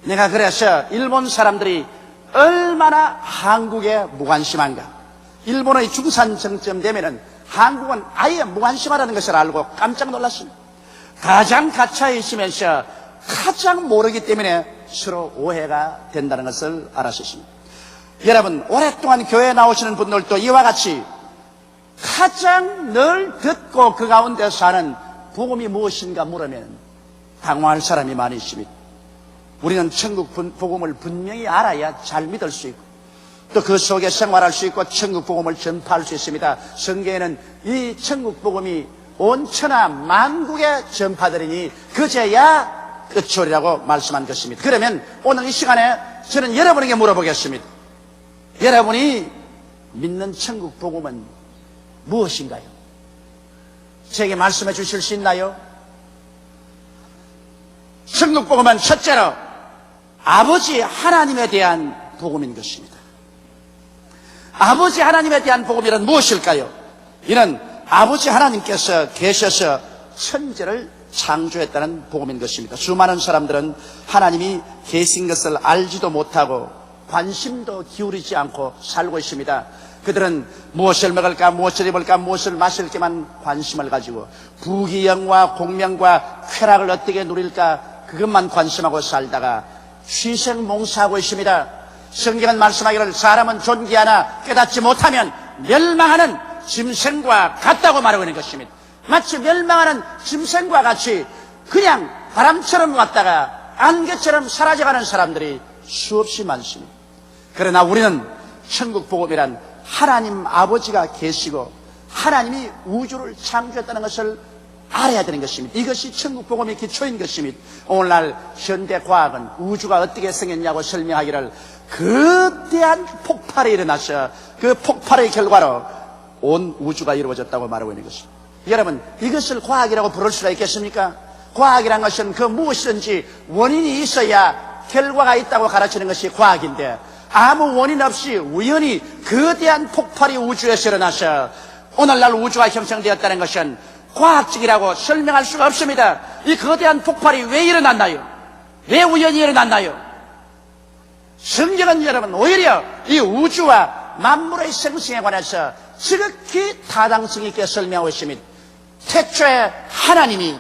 내가 그래서 일본 사람들이 얼마나 한국에 무관심한가, 일본의 중산층쯤 되면은 한국은 아예 무관심하다는 것을 알고 깜짝 놀랐습니다. 가장 가차에 있으면서 가장 모르기 때문에 서로 오해가 된다는 것을 알았습니다. 여러분, 오랫동안 교회에 나오시는 분들도 이와 같이 가장 늘 듣고 그 가운데 사는 복음이 무엇인가 물으면 당황할 사람이 많이 있습니다. 우리는 천국 복음을 분명히 알아야 잘 믿을 수 있고 또 그 속에 생활할 수 있고 천국 복음을 전파할 수 있습니다. 성경에는 이 천국 복음이 온 천하 만국에 전파되리니 그제야 끝이라고 말씀한 것입니다. 그러면 오늘 이 시간에 저는 여러분에게 물어보겠습니다. 여러분이 믿는 천국 복음은 무엇인가요? 제게 말씀해 주실 수 있나요? 천국 복음은 첫째로 아버지 하나님에 대한 복음인 것입니다. 아버지 하나님에 대한 복음이란 무엇일까요? 이는 아버지 하나님께서 계셔서 천지를 창조했다는 복음인 것입니다. 수많은 사람들은 하나님이 계신 것을 알지도 못하고 관심도 기울이지 않고 살고 있습니다. 그들은 무엇을 먹을까, 무엇을 입을까, 무엇을 마실까만 관심을 가지고 부귀영화, 공명과 쾌락을 어떻게 누릴까 그것만 관심하고 살다가 취생몽사하고 있습니다. 성경은 말씀하기를 사람은 존귀하나 깨닫지 못하면 멸망하는 짐승과 같다고 말하고 있는 것입니다. 마치 멸망하는 짐승과 같이 그냥 바람처럼 왔다가 안개처럼 사라져가는 사람들이 수없이 많습니다. 그러나 우리는 천국 복음이란 하나님 아버지가 계시고 하나님이 우주를 창조했다는 것을 알아야 되는 것입니다. 이것이 천국 복음의 기초인 것입니다. 오늘날 현대 과학은 우주가 어떻게 생겼냐고 설명하기를 거대한 폭발이 일어나서 그 폭발의 결과로 온 우주가 이루어졌다고 말하고 있는 것입니다. 여러분, 이것을 과학이라고 부를 수가 있겠습니까? 과학이란 것은 그 무엇이든지 원인이 있어야 결과가 있다고 가르치는 것이 과학인데 아무 원인 없이 우연히 거대한 폭발이 우주에서 일어나서 오늘날 우주가 형성되었다는 것은 과학적이라고 설명할 수가 없습니다. 이 거대한 폭발이 왜 일어났나요? 왜 우연히 일어났나요? 성경은 여러분 오히려 이 우주와 만물의 생성에 관해서 지극히 타당성 있게 설명하고 있습니다. 태초에 하나님이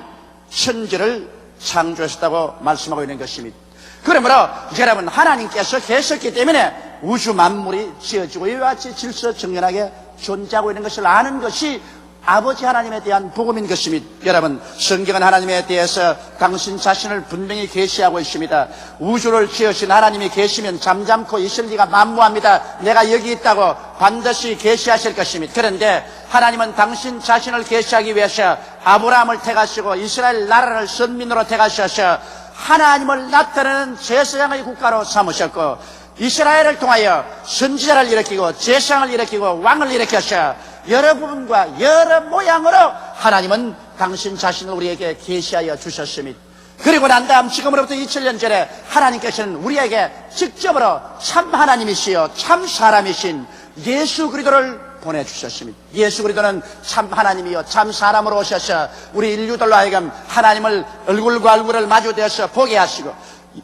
천지를 창조하셨다고 말씀하고 있는 것입니다. 그러므로 여러분 하나님께서 계셨기 때문에 우주 만물이 지어지고 이와 같이 질서정연하게 존재하고 있는 것을 아는 것이 아버지 하나님에 대한 복음인 것입니다. 여러분, 성경은 하나님에 대해서 당신 자신을 분명히 계시하고 있습니다. 우주를 지으신 하나님이 계시면 잠잠코 있을 리가 만무합니다. 내가 여기 있다고 반드시 계시하실 것입니다. 그런데 하나님은 당신 자신을 계시하기 위해서 아브라함을 택하시고 이스라엘 나라를 선민으로 택하셔서 하나님을 나타내는 제사장의 국가로 삼으셨고 이스라엘을 통하여 선지자를 일으키고 제사장을 일으키고 왕을 일으켜서 여러 부분과 여러 모양으로 하나님은 당신 자신을 우리에게 계시하여 주셨습니다. 그리고 난 다음 지금으로부터 2000년 전에 하나님께서는 우리에게 직접으로 참 하나님이시여 참 사람이신 예수 그리스도를 보내주셨습니다. 예수 그리스도는 참 하나님이요 참 사람으로 오셔서 우리 인류들로 하여금 하나님을 얼굴과 얼굴을 마주대어서 보게 하시고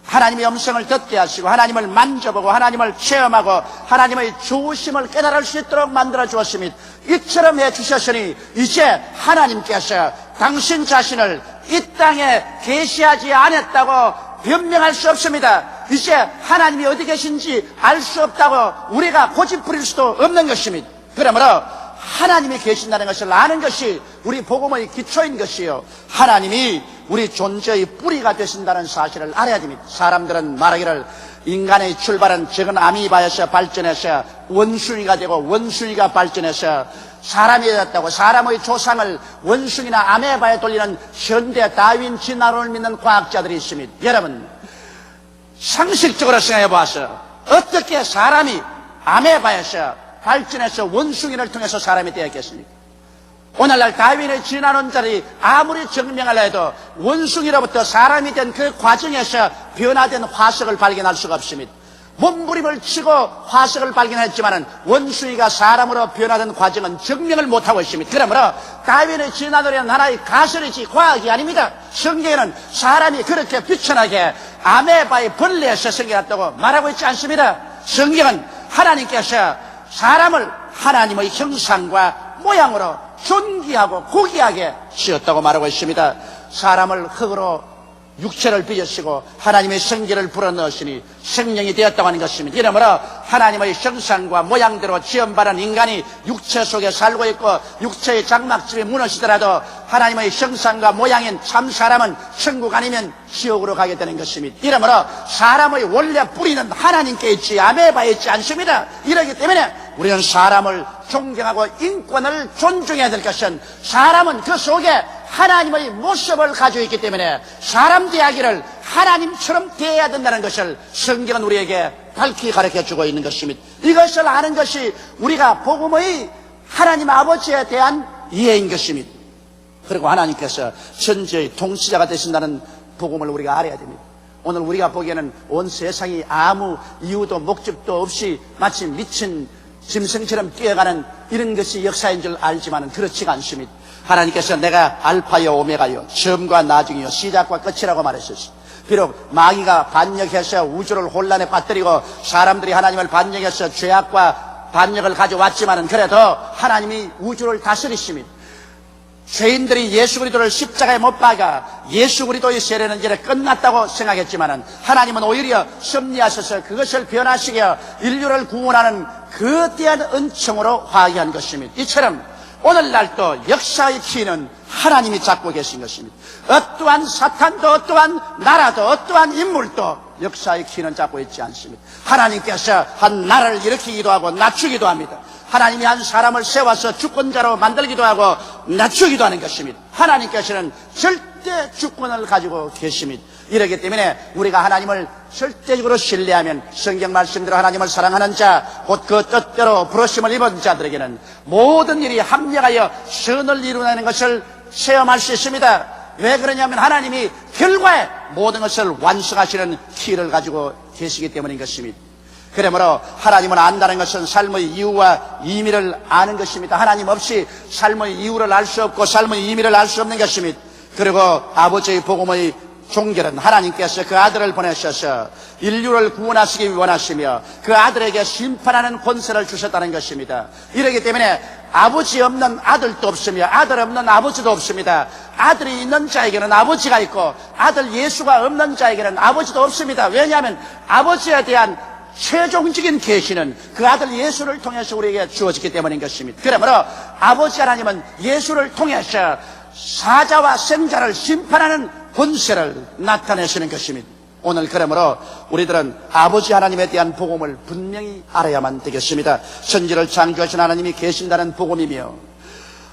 하나님의 음성을 듣게 하시고 하나님을 만져보고 하나님을 체험하고 하나님의 좋으심을 깨달을 수 있도록 만들어 주었습니다. 이처럼 해주셨으니 이제 하나님께서 당신 자신을 이 땅에 계시하지 않았다고 변명할 수 없습니다. 이제 하나님이 어디 계신지 알 수 없다고 우리가 고집부릴 수도 없는 것입니다. 그러므로 하나님이 계신다는 것을 아는 것이 우리 복음의 기초인 것이요 하나님이 우리 존재의 뿌리가 되신다는 사실을 알아야 됩니다. 사람들은 말하기를 인간의 출발은 적은 아미바에서 발전해서 원숭이가 되고 원숭이가 발전해서 사람이 되었다고 사람의 조상을 원숭이나 아메바에 돌리는 현대 다윈 진화론을 믿는 과학자들이 있습니다. 여러분 상식적으로 생각해 봐서 어떻게 사람이 아메바에서 발전해서 원숭이를 통해서 사람이 되었겠습니까? 오늘날 다윈의 진화론자들이 아무리 증명을 해도 원숭이로부터 사람이 된 그 과정에서 변화된 화석을 발견할 수가 없습니다. 몸부림을 치고 화석을 발견했지만 원숭이가 사람으로 변화된 과정은 증명을 못하고 있습니다. 그러므로 다윈의 진화론은 하나의 가설이지 과학이 아닙니다. 성경에는 사람이 그렇게 비천하게 아메바의 벌레에서 생겨났다고 말하고 있지 않습니다. 성경은 하나님께서 사람을 하나님의 형상과 모양으로 존귀하고 고귀하게 지었다고 말하고 있습니다. 사람을 흙으로 육체를 빚으시고 하나님의 생기를 불어넣으시니 생명이 되었다고 하는 것입니다. 이러므로 하나님의 형상과 모양대로 지음받은 인간이 육체 속에 살고 있고 육체의 장막집이 무너지더라도 하나님의 형상과 모양인 참 사람은 천국 아니면 지옥으로 가게 되는 것입니다. 이러므로 사람의 원래 뿌리는 하나님께 있지 아메바에 있지 않습니다. 이러기 때문에 우리는 사람을 존경하고 인권을 존중해야 될 것은 사람은 그 속에 하나님의 모습을 가지고 있기 때문에 사람 대하기를 하나님처럼 대해야 된다는 것을 성경은 우리에게 밝히 가르쳐주고 있는 것입니다. 이것을 아는 것이 우리가 복음의 하나님 아버지에 대한 이해인 것입니다. 그리고 하나님께서 천지의 통치자가 되신다는 복음을 우리가 알아야 됩니다. 오늘 우리가 보기에는 온 세상이 아무 이유도 목적도 없이 마치 미친 짐승처럼 뛰어가는 이런 것이 역사인 줄 알지만 그렇지가 않습니다. 하나님께서 내가 알파요 오메가요 처음과 나중이요 시작과 끝이라고 말했었습니다. 비록 마귀가 반역해서 우주를 혼란에 빠뜨리고 사람들이 하나님을 반역해서 죄악과 반역을 가져왔지만은 그래도 하나님이 우주를 다스리십니다. 죄인들이 예수 그리스도를 십자가에 못 박아 예수 그리스도의 세례는 이제 끝났다고 생각했지만은 하나님은 오히려 섭리하셔서 그것을 변화시켜 인류를 구원하는 거대한 은총으로 화해한 것입니다. 이처럼 오늘날도 역사의 키는 하나님이 잡고 계신 것입니다. 어떠한 사탄도 어떠한 나라도 어떠한 인물도 역사의 키는 잡고 있지 않습니다. 하나님께서 한 나라를 일으키기도 하고 낮추기도 합니다. 하나님이 한 사람을 세워서 주권자로 만들기도 하고 낮추기도 하는 것입니다. 하나님께서는 절대 주권을 가지고 계십니다. 이렇기 때문에 우리가 하나님을 절대적으로 신뢰하면 성경 말씀대로 하나님을 사랑하는 자, 곧 그 뜻대로 부르심을 입은 자들에게는 모든 일이 합력하여 선을 이루는 것을 체험할 수 있습니다. 왜 그러냐면 하나님이 결과에 모든 것을 완성하시는 키를 가지고 계시기 때문인 것입니다. 그러므로 하나님을 안다는 것은 삶의 이유와 의미를 아는 것입니다. 하나님 없이 삶의 이유를 알 수 없고 삶의 의미를 알 수 없는 것입니다. 그리고 아버지의 복음의 종결은 하나님께서 그 아들을 보내셔서 인류를 구원하시기 원하시며 그 아들에게 심판하는 권세를 주셨다는 것입니다. 이렇기 때문에 아버지 없는 아들도 없으며 아들 없는 아버지도 없습니다. 아들이 있는 자에게는 아버지가 있고 아들 예수가 없는 자에게는 아버지도 없습니다. 왜냐하면 아버지에 대한 최종적인 계시는 그 아들 예수를 통해서 우리에게 주어졌기 때문인 것입니다. 그러므로 아버지 하나님은 예수를 통해서 사자와 생자를 심판하는 권세를 나타내시는 것입니다. 오늘 그러므로 우리들은 아버지 하나님에 대한 복음을 분명히 알아야만 되겠습니다. 천지를 창조하신 하나님이 계신다는 복음이며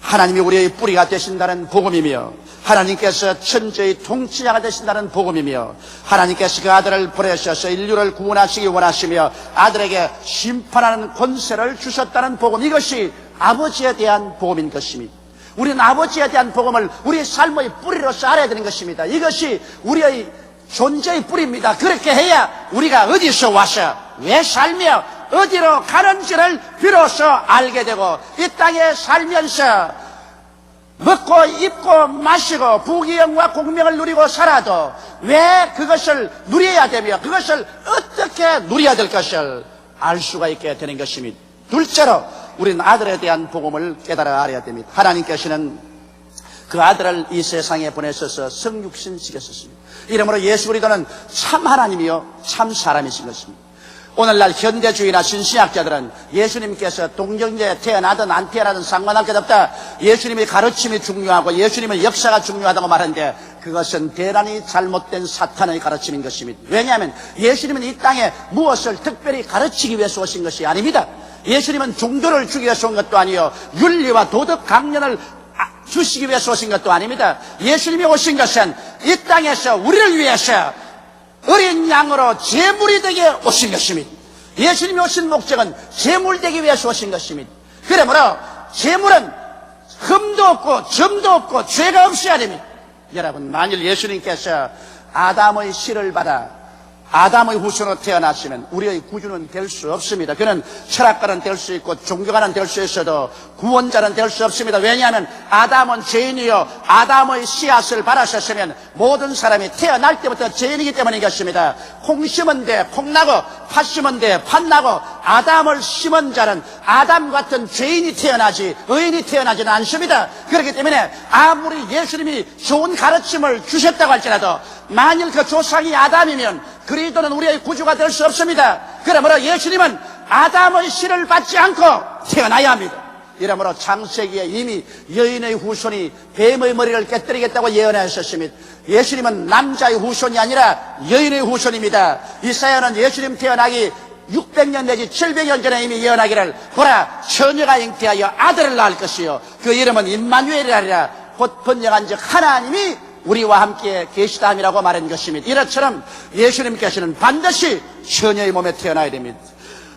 하나님이 우리의 뿌리가 되신다는 복음이며 하나님께서 천지의 통치자가 되신다는 복음이며 하나님께서 그 아들을 보내셔서 인류를 구원하시기 원하시며 아들에게 심판하는 권세를 주셨다는 복음, 이것이 아버지에 대한 복음인 것입니다. 우리는 아버지에 대한 복음을 우리의 삶의 뿌리로서 알아야 되는 것입니다. 이것이 우리의 존재의 뿌리입니다. 그렇게 해야 우리가 어디서 와서 왜 살며 어디로 가는지를 비로소 알게 되고 이 땅에 살면서 먹고 입고 마시고 부귀영화 공명을 누리고 살아도 왜 그것을 누려야 되며 그것을 어떻게 누려야 될 것을 알 수가 있게 되는 것입니다. 둘째로 우리는 아들에 대한 복음을 깨달아 알아야 됩니다. 하나님께서는 그 아들을 이 세상에 보내셔서 성육신시켰습니다. 이러므로 예수 그리스도는 참 하나님이요 참 사람이신 것입니다. 오늘날 현대주의나 신신학자들은 예수님께서 동정제에 태어나든 안 태어나든 상관할 것 없다, 예수님의 가르침이 중요하고 예수님의 역사가 중요하다고 말하는데 그것은 대단히 잘못된 사탄의 가르침인 것입니다. 왜냐하면 예수님은 이 땅에 무엇을 특별히 가르치기 위해서 오신 것이 아닙니다. 예수님은 종교를 주기 위해서 온 것도 아니요 윤리와 도덕 강령을 주시기 위해서 오신 것도 아닙니다. 예수님이 오신 것은 이 땅에서 우리를 위해서 어린 양으로 제물이 되게 오신 것입니다. 예수님이 오신 목적은 제물 되기 위해서 오신 것입니다. 그러므로 제물은 흠도 없고 점도 없고 죄가 없어야 됩니다. 여러분, 만일 예수님께서 아담의 씨를 받아 아담의 후손으로 태어났으면 우리의 구주는 될 수 없습니다. 그는 철학가는 될 수 있고 종교가는 될 수 있어도 구원자는 될 수 없습니다. 왜냐하면 아담은 죄인이요 아담의 씨앗을 받으셨으면 모든 사람이 태어날 때부터 죄인이기 때문인 것입니다. 콩 심은 데 콩 나고 팥 심은 데 팥 나고 아담을 심은 자는 아담 같은 죄인이 태어나지 의인이 태어나지는 않습니다. 그렇기 때문에 아무리 예수님이 좋은 가르침을 주셨다고 할지라도 만일 그 조상이 아담이면 그리스도는 우리의 구주가 될 수 없습니다. 그러므로 예수님은 아담의 씨를 받지 않고 태어나야 합니다. 이러므로 창세기에 이미 여인의 후손이 뱀의 머리를 깨뜨리겠다고 예언하셨습니다. 예수님은 남자의 후손이 아니라 여인의 후손입니다. 이사야는 예수님 태어나기 600년 내지 700년 전에 이미 예언하기를 보라 처녀가 잉태하여 아들을 낳을 것이요 그 이름은 임마누엘이라 곧 번역한 즉 하나님이 우리와 함께 계시다 함이라고 말한 것입니다. 이처럼 예수님께서는 반드시 처녀의 몸에 태어나야 됩니다.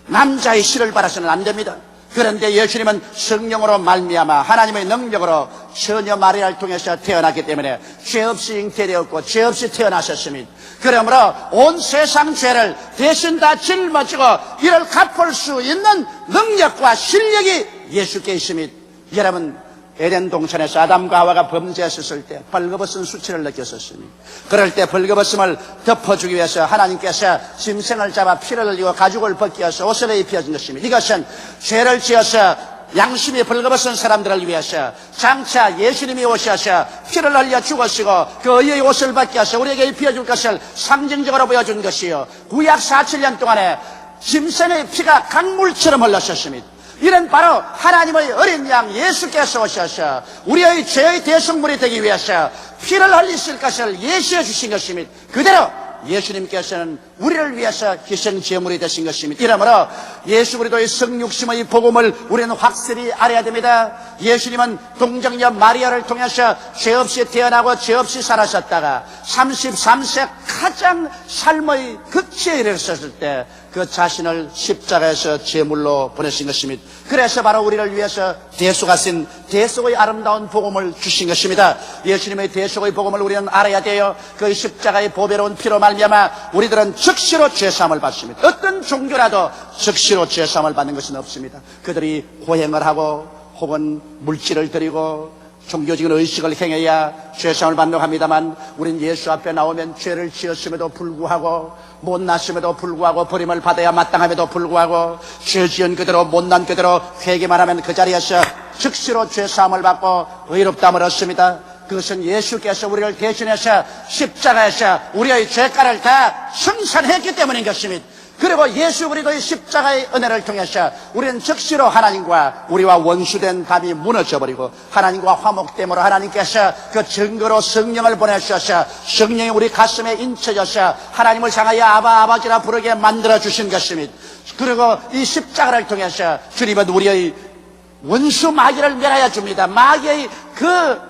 남자의 씨를 받아서는 안 됩니다. 그런데 예수님은 성령으로 말미암아 하나님의 능력으로 처녀 마리아를 통해서 태어났기 때문에 죄 없이 잉태되었고 죄 없이 태어나셨습니다. 그러므로 온 세상 죄를 대신 다 짊어지고 이를 갚을 수 있는 능력과 실력이 예수께 있습니다. 여러분, 에덴 동산에서 아담과 하와가 범죄했을 때 벌거벗은 수치를 느꼈었습니다. 그럴 때 벌거벗음을 덮어주기 위해서 하나님께서 짐승을 잡아 피를 흘리고 가죽을 벗기 위해서 옷을 입혀준 것입니다. 이것은 죄를 지어서 양심이 벌거벗은 사람들을 위해서 장차 예수님이 오셔서 피를 흘려 죽으시고 그 의의 옷을 벗기 위해서 우리에게 입혀줄 것을 상징적으로 보여준 것이요, 구약 4,7년 동안에 짐승의 피가 강물처럼 흘렀었습니다. 이는 바로 하나님의 어린 양 예수께서 오셔서 우리의 죄의 대속물이 되기 위해서 피를 흘리실 것을 예시해 주신 것입니다. 그대로 예수님께서는 우리를 위해서 희생제물이 되신 것입니다. 이러므로 예수 그리스도의 성육신의 복음을 우리는 확실히 알아야 됩니다. 예수님은 동정녀 마리아를 통해서 죄 없이 태어나고 죄 없이 살아셨다가 33세 가장 삶의 극치에 이르렀을 때 그 자신을 십자가에서 제물로 보내신 것입니다. 그래서 바로 우리를 위해서 대속하신 대속의 아름다운 복음을 주신 것입니다. 예수님의 대속의 복음을 우리는 알아야 돼요. 그 십자가의 보배로운 피로 말미암아 우리들은 즉시로 죄사함을 받습니다. 어떤 종교라도 즉시로 죄사함을 받는 것은 없습니다. 그들이 고행을 하고 혹은 물질을 드리고 종교적인 의식을 행해야 죄사함을 받는다고 합니다만, 우린 예수 앞에 나오면 죄를 지었음에도 불구하고 못났음에도 불구하고 버림을 받아야 마땅함에도 불구하고 죄 지은 그대로 못난 그대로 회개만 하면 그 자리에서 즉시로 죄사함을 받고 의롭다함을 얻습니다. 그것은 예수께서 우리를 대신해서 십자가에서 우리의 죄가를 다 승산했기 때문인 것입니다. 그리고 예수 그리스도의 십자가의 은혜를 통해서 우리는 즉시로 하나님과 우리와 원수된 답이 무너져버리고 하나님과 화목됨으로 하나님께서 그 증거로 성령을 보내주셔서 성령이 우리 가슴에 인쳐져서 하나님을 향하여 아바 아버지라 부르게 만들어주신 것입니다. 그리고 이 십자가를 통해서 주님은 우리의 원수 마귀를 멸하여 줍니다. 마귀의 그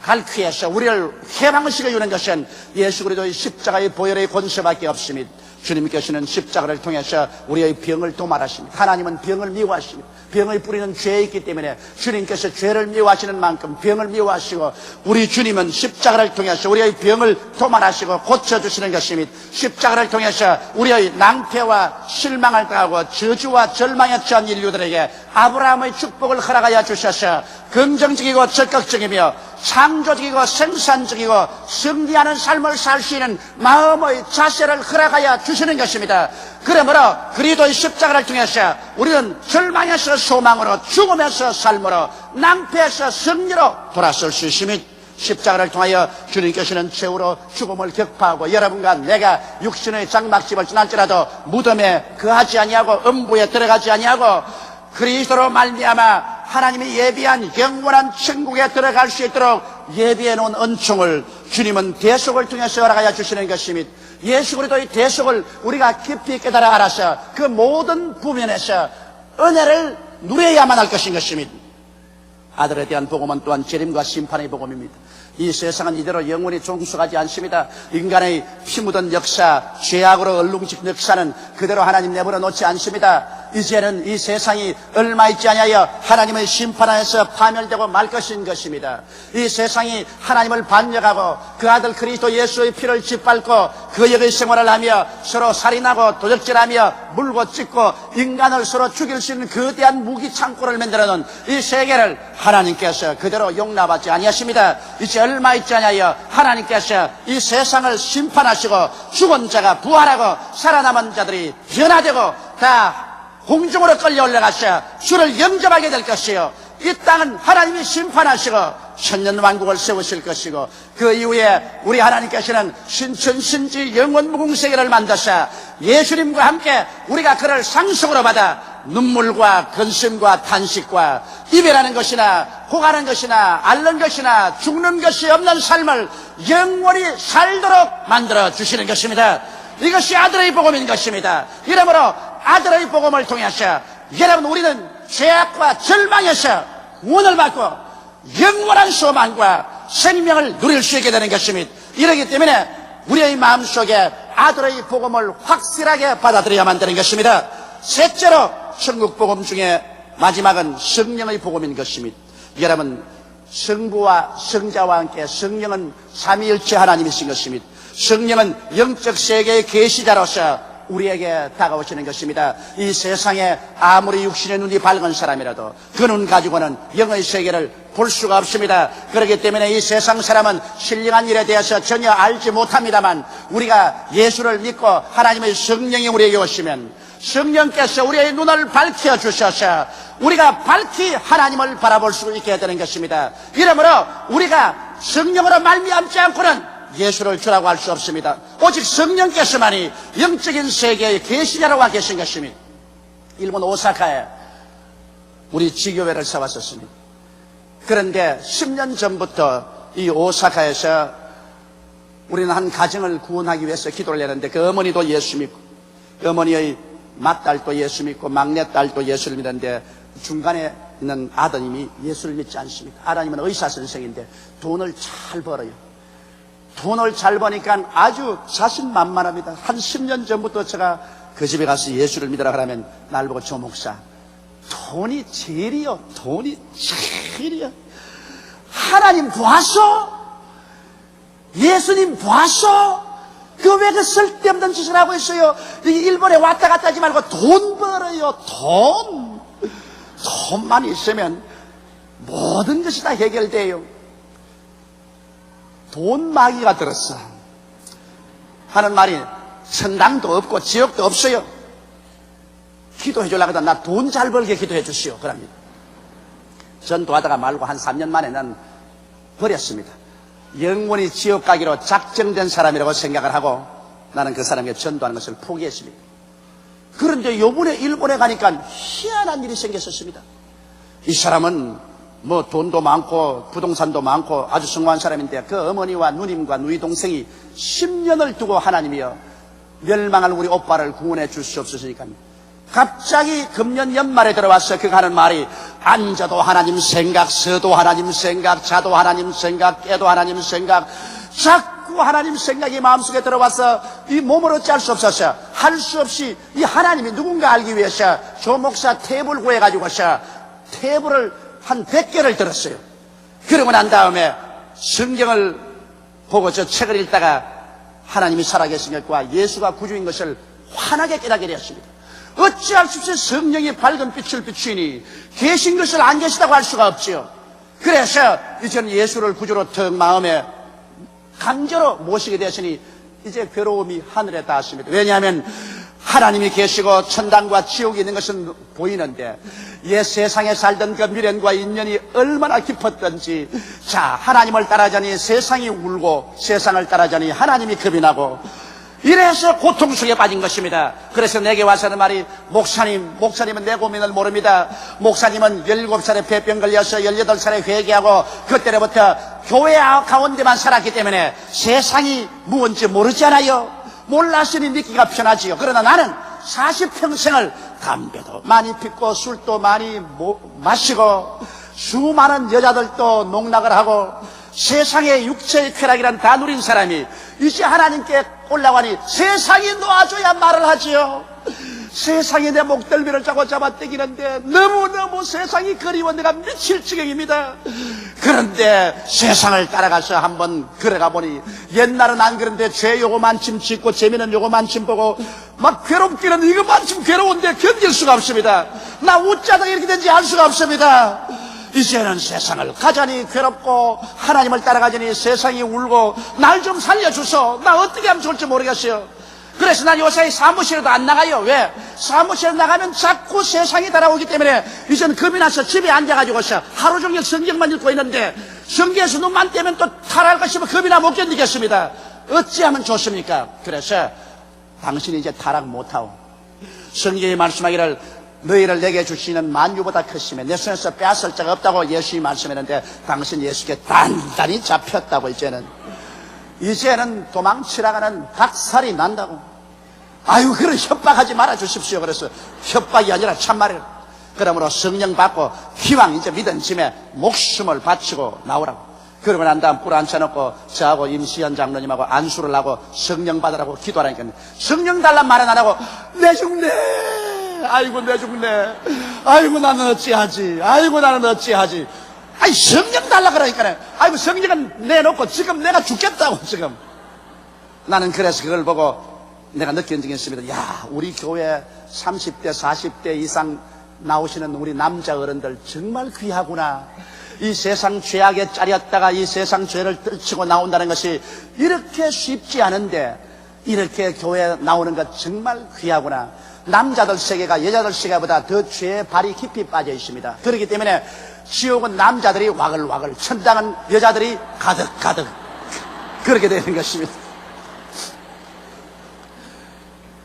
갈퀴에서 우리를 해방시켜 주는 것은 예수 그리스도의 십자가의 보혈의 권세밖에 없습니다. 주님께서는 십자가를 통해서 우리의 병을 도말하십니다. 하나님은 병을 미워하십니다. 병의 뿌리는 죄에 있기 때문에 주님께서 죄를 미워하시는 만큼 병을 미워하시고 우리 주님은 십자가를 통해서 우리의 병을 도말하시고 고쳐주시는 것입니다. 십자가를 통해서 우리의 낭패와 실망을 당하고 저주와 절망에 처한 인류들에게 아브라함의 축복을 허락하여 주셔서 긍정적이고 적극적이며 창조적이고 생산적이고 승리하는 삶을 살 수 있는 마음의 자세를 허락하여 주시는 것입니다. 그러므로 그리스도의 십자가를 통해서 우리는 절망에서 소망으로, 죽음에서 삶으로, 낭패에서 승리로 돌아설 수 있습니다. 십자가를 통하여 주님께서는 최후로 죽음을 격파하고 여러분과 내가 육신의 장막집을 지날지라도 무덤에 거하지 아니하고 음부에 들어가지 아니하고 그리스도로 말미암아 하나님이 예비한 영원한 천국에 들어갈 수 있도록 예비해 놓은 은총을 주님은 대속을 통해서 허락하여 주시는 것입니다. 예수 그리스도의 대속을 우리가 깊이 깨달아 알아서 그 모든 부면에서 은혜를 누려야만 할 것인 것입니다. 아들에 대한 복음은 또한 재림과 심판의 복음입니다. 이 세상은 이대로 영원히 종속하지 않습니다. 인간의 피 묻은 역사, 죄악으로 얼룩진 역사는 그대로 하나님 내버려 놓지 않습니다. 이제는 이 세상이 얼마 있지 아니하여 하나님의 심판하에서 파멸되고 말 것인 것입니다. 이 세상이 하나님을 반역하고 그 아들 그리스도 예수의 피를 짓밟고 그 역의 생활을 하며 서로 살인하고 도적질하며 물고 찢고 인간을 서로 죽일 수 있는 거대한 무기 창고를 만들어놓은 이 세계를 하나님께서 그대로 용납하지 아니하십니다. 이제 얼마 있지 아니하여 하나님께서 이 세상을 심판하시고 죽은 자가 부활하고 살아남은 자들이 변화되고 다 공중으로 끌려 올라가셔 주를 영접하게 될 것이요, 이 땅은 하나님이 심판하시고 천년왕국을 세우실 것이고 그 이후에 우리 하나님께서는 신천신지 영원무궁세계를 만드사 예수님과 함께 우리가 그를 상속으로 받아 눈물과 근심과 탄식과 이별하는 것이나 호가는 것이나 앓는 것이나 죽는 것이 없는 삶을 영원히 살도록 만들어 주시는 것입니다. 이것이 아들의 복음인 것입니다. 이러므로 아들의 복음을 통해서 여러분 우리는 죄악과 절망에서 구원을 받고 영원한 소망과 생명을 누릴 수 있게 되는 것입니다. 이러기 때문에 우리의 마음속에 아들의 복음을 확실하게 받아들여야만 되는 것입니다. 셋째로 천국 복음 중에 마지막은 성령의 복음인 것입니다. 여러분 성부와 성자와 함께 성령은 삼위일체 하나님이신 것입니다. 성령은 영적 세계의 계시자로서 우리에게 다가오시는 것입니다. 이 세상에 아무리 육신의 눈이 밝은 사람이라도 그 눈 가지고는 영의 세계를 볼 수가 없습니다. 그렇기 때문에 이 세상 사람은 신령한 일에 대해서 전혀 알지 못합니다만, 우리가 예수를 믿고 하나님의 성령이 우리에게 오시면 성령께서 우리의 눈을 밝혀 주셔서 우리가 밝히 하나님을 바라볼 수 있게 되는 것입니다. 이러므로 우리가 성령으로 말미암지 않고는 예수를 주라고 할 수 없습니다. 오직 성령께서만이 영적인 세계의 계시자라고 계신 것입니다. 일본 오사카에 우리 지교회를 세웠었습니다. 그런데 10년 전부터 이 오사카에서 우리는 한 가정을 구원하기 위해서 기도를 했는데, 그 어머니도 예수 믿고, 그 어머니의 맏딸도 예수 믿고 막내딸도 예수를 믿는데 중간에 있는 아드님이 예수를 믿지 않습니다. 아드님은 의사 선생인데 돈을 잘 벌어요. 돈을 잘 버니까 아주 자신만만합니다. 한 10년 전부터 제가 그 집에 가서 예수를 믿으라 그러면 날 보고, 조 목사, 돈이 제일이요. 돈이 제일이요. 하나님 보았어? 예수님 보았어? 그 왜 그 쓸데없는 짓을 하고 있어요? 일본에 왔다 갔다 하지 말고 돈 벌어요. 돈만 있으면 모든 것이 다 해결돼요. 돈 마귀가 들었어 하는 말이 천당도 없고 지옥도 없어요. 기도해 주려고 하다 나 돈 잘 벌게 기도해 주시오 그럽니다. 전도하다가 말고 한 3년 만에 난 버렸습니다. 영원히 지옥 가기로 작정된 사람이라고 생각을 하고 나는 그 사람에게 전도하는 것을 포기했습니다. 그런데 요번에 일본에 가니까 희한한 일이 생겼었습니다. 이 사람은 뭐 돈도 많고 부동산도 많고 아주 성공한 사람인데, 그 어머니와 누님과 누이 동생이 10년을 두고 하나님이여 멸망할 우리 오빠를 구원해 줄 수 없으시니까 갑자기 금년 연말에 들어와서 그가 하는 말이, 앉아도 하나님 생각, 서도 하나님 생각, 자도 하나님 생각, 깨도 하나님 생각, 자꾸 하나님 생각이 마음속에 들어와서 이 몸으로 짤 수 없어서 할 수 없이 이 하나님이 누군가 알기 위해서 조 목사 탭을 구해가지고서 탭을 한 100개를 들었어요. 그러고 난 다음에 성경을 보고 저 책을 읽다가 하나님이 살아계신 것과 예수가 구주인 것을 환하게 깨닫게 되었습니다. 어찌할 수 없이 성령이 밝은 빛을 비추니 계신 것을 안 계시다고 할 수가 없지요. 그래서 이제는 예수를 구주로 턱 마음에 강제로 모시게 되었으니 이제 괴로움이 하늘에 닿았습니다. 왜냐하면 하나님이 계시고 천당과 지옥이 있는 것은 보이는데 옛 세상에 살던 그 미련과 인연이 얼마나 깊었던지, 자, 하나님을 따라자니 세상이 울고 세상을 따라자니 하나님이 겁이 나고, 이래서 고통 속에 빠진 것입니다. 그래서 내게 와서는 말이, 목사님은 내 고민을 모릅니다. 목사님은 17살에 폐병 걸려서 18살에 회개하고 그때부터 교회 가운데만 살았기 때문에 세상이 무언지 모르잖아요. 몰랐으니 믿기가 편하지요. 그러나 나는 40평생을 담배도 많이 피고 술도 많이 마시고 수많은 여자들도 농락을 하고 세상의 육체의 쾌락이란 다 누린 사람이 이제 하나님께 올라가니 세상이 놓아줘야 말을 하지요. 세상이 내 목덜미를 잡아당기는데 너무너무 세상이 그리워 내가 미칠 지경입니다. 그런데 세상을 따라가서 한번 걸어가 보니 옛날은 안 그런데 죄 요거만큼 짓고 재미는 요거만큼 보고 막 괴롭기는 이거만큼 괴로운데 견딜 수가 없습니다. 나 웃자다가 이렇게 된지 알 수가 없습니다. 이제는 세상을 가자니 괴롭고 하나님을 따라가자니 세상이 울고 날 좀 살려주소. 나 어떻게 하면 좋을지 모르겠어요. 그래서 난 요새 사무실에도 안 나가요. 왜? 사무실에 나가면 자꾸 세상이 따라오기 때문에 이제는 겁이 나서 집에 앉아가지고서 하루 종일 성경만 읽고 있는데 성경에서 눈만 떼면 또 타락할까 싶어 겁이 나 못 견디겠습니다. 어찌하면 좋습니까? 그래서 당신이 이제 타락 못하오. 성경이 말씀하기를 너희를 내게 주시는 만유보다 크시면 내 손에서 빼앗을 자가 없다고 예수님이 말씀했는데 당신 예수께 단단히 잡혔다고. 이제는 도망치라가는 박살이 난다고. 아유, 그런 협박하지 말아 주십시오. 그래서 협박이 아니라 참말이에요. 그러므로 성령 받고 기왕 이제 믿은 짐에 목숨을 바치고 나오라고. 그러고 난 다음 뿔 앉혀놓고 저하고 임시현 장로님하고 안수를 하고 성령 받으라고 기도하라니까 성령 달란 말은 안 하고 내 죽네, 아이고 내 죽네, 아이고 나는 어찌하지, 아이고 나는 어찌하지. 아이 성령 달라 그러니까 아이고 성령은 내놓고 지금 내가 죽겠다고. 지금 나는 그래서 그걸 보고 내가 느낀 적이 있습니다. 야, 우리 교회 30대, 40대 이상 나오시는 우리 남자 어른들 정말 귀하구나. 이 세상 죄악에 짜렸다가 이 세상 죄를 떨치고 나온다는 것이 이렇게 쉽지 않은데 이렇게 교회에 나오는 것 정말 귀하구나. 남자들 세계가 여자들 세계보다 더 죄에 발이 깊이 빠져 있습니다. 그렇기 때문에 지옥은 남자들이 와글와글, 천당은 여자들이 가득가득 그렇게 되는 것입니다.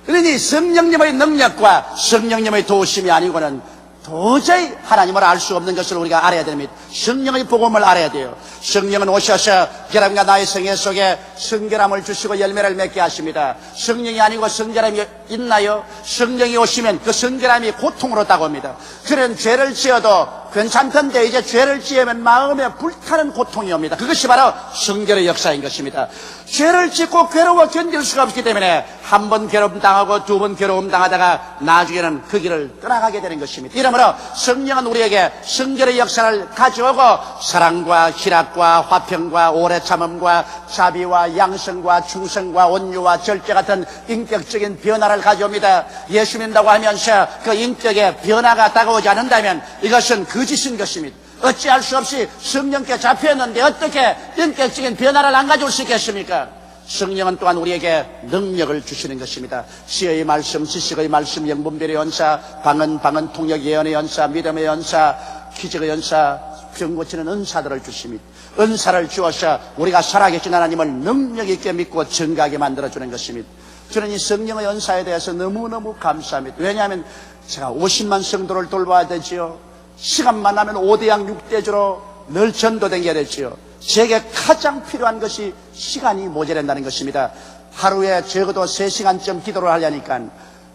그러니 성령님의 능력과 성령님의 도우심이 아니고는 도저히 하나님을 알 수 없는 것을 우리가 알아야 됩니다. 성령의 복음을 알아야 돼요. 성령은 오셔서 여러분과 나의 생애 속에 성결함을 주시고 열매를 맺게 하십니다. 성령이 아니고 성결함이 있나요? 성령이 오시면 그 성결함이 고통으로 다가옵니다. 그런 죄를 지어도 괜찮던데 이제 죄를 지으면 마음에 불타는 고통이 옵니다. 그것이 바로 성결의 역사인 것입니다. 죄를 짓고 괴로워 견딜 수가 없기 때문에 한 번 괴로움 당하고 두 번 괴로움 당하다가 나중에는 그 길을 떠나가게 되는 것입니다. 이러므로 성령은 우리에게 성결의 역사를 가져오고 사랑과 희락과 화평과 오래 참음과 자비와 양성과 충성과 온유와 절제 같은 인격적인 변화를 가져옵니다. 예수 믿는다고 하면서 그 인격의 변화가 다가오지 않는다면 이것은 거짓인 것입니다. 어찌할 수 없이 성령께 잡혀있는데 어떻게 인격적인 변화를 안 가져올 수 있겠습니까? 성령은 또한 우리에게 능력을 주시는 것입니다. 지혜의 말씀, 지식의 말씀, 영분별의 연사, 방언, 통역, 예언의 연사, 믿음의 연사, 기적의 연사, 병 고치는 은사들을 주십니다. 은사를 주어서 우리가 살아계신 하나님을 능력 있게 믿고 증거하게 만들어주는 것입니다. 저는 이 성령의 은사에 대해서 너무너무 감사합니다. 왜냐하면 제가 50만 성도를 돌봐야 되지요. 시간만 나면 5대양 6대주로 늘 전도댕겨야 되지요. 제게 가장 필요한 것이 시간이 모자란다는 것입니다. 하루에 적어도 3시간쯤 기도를 하려니까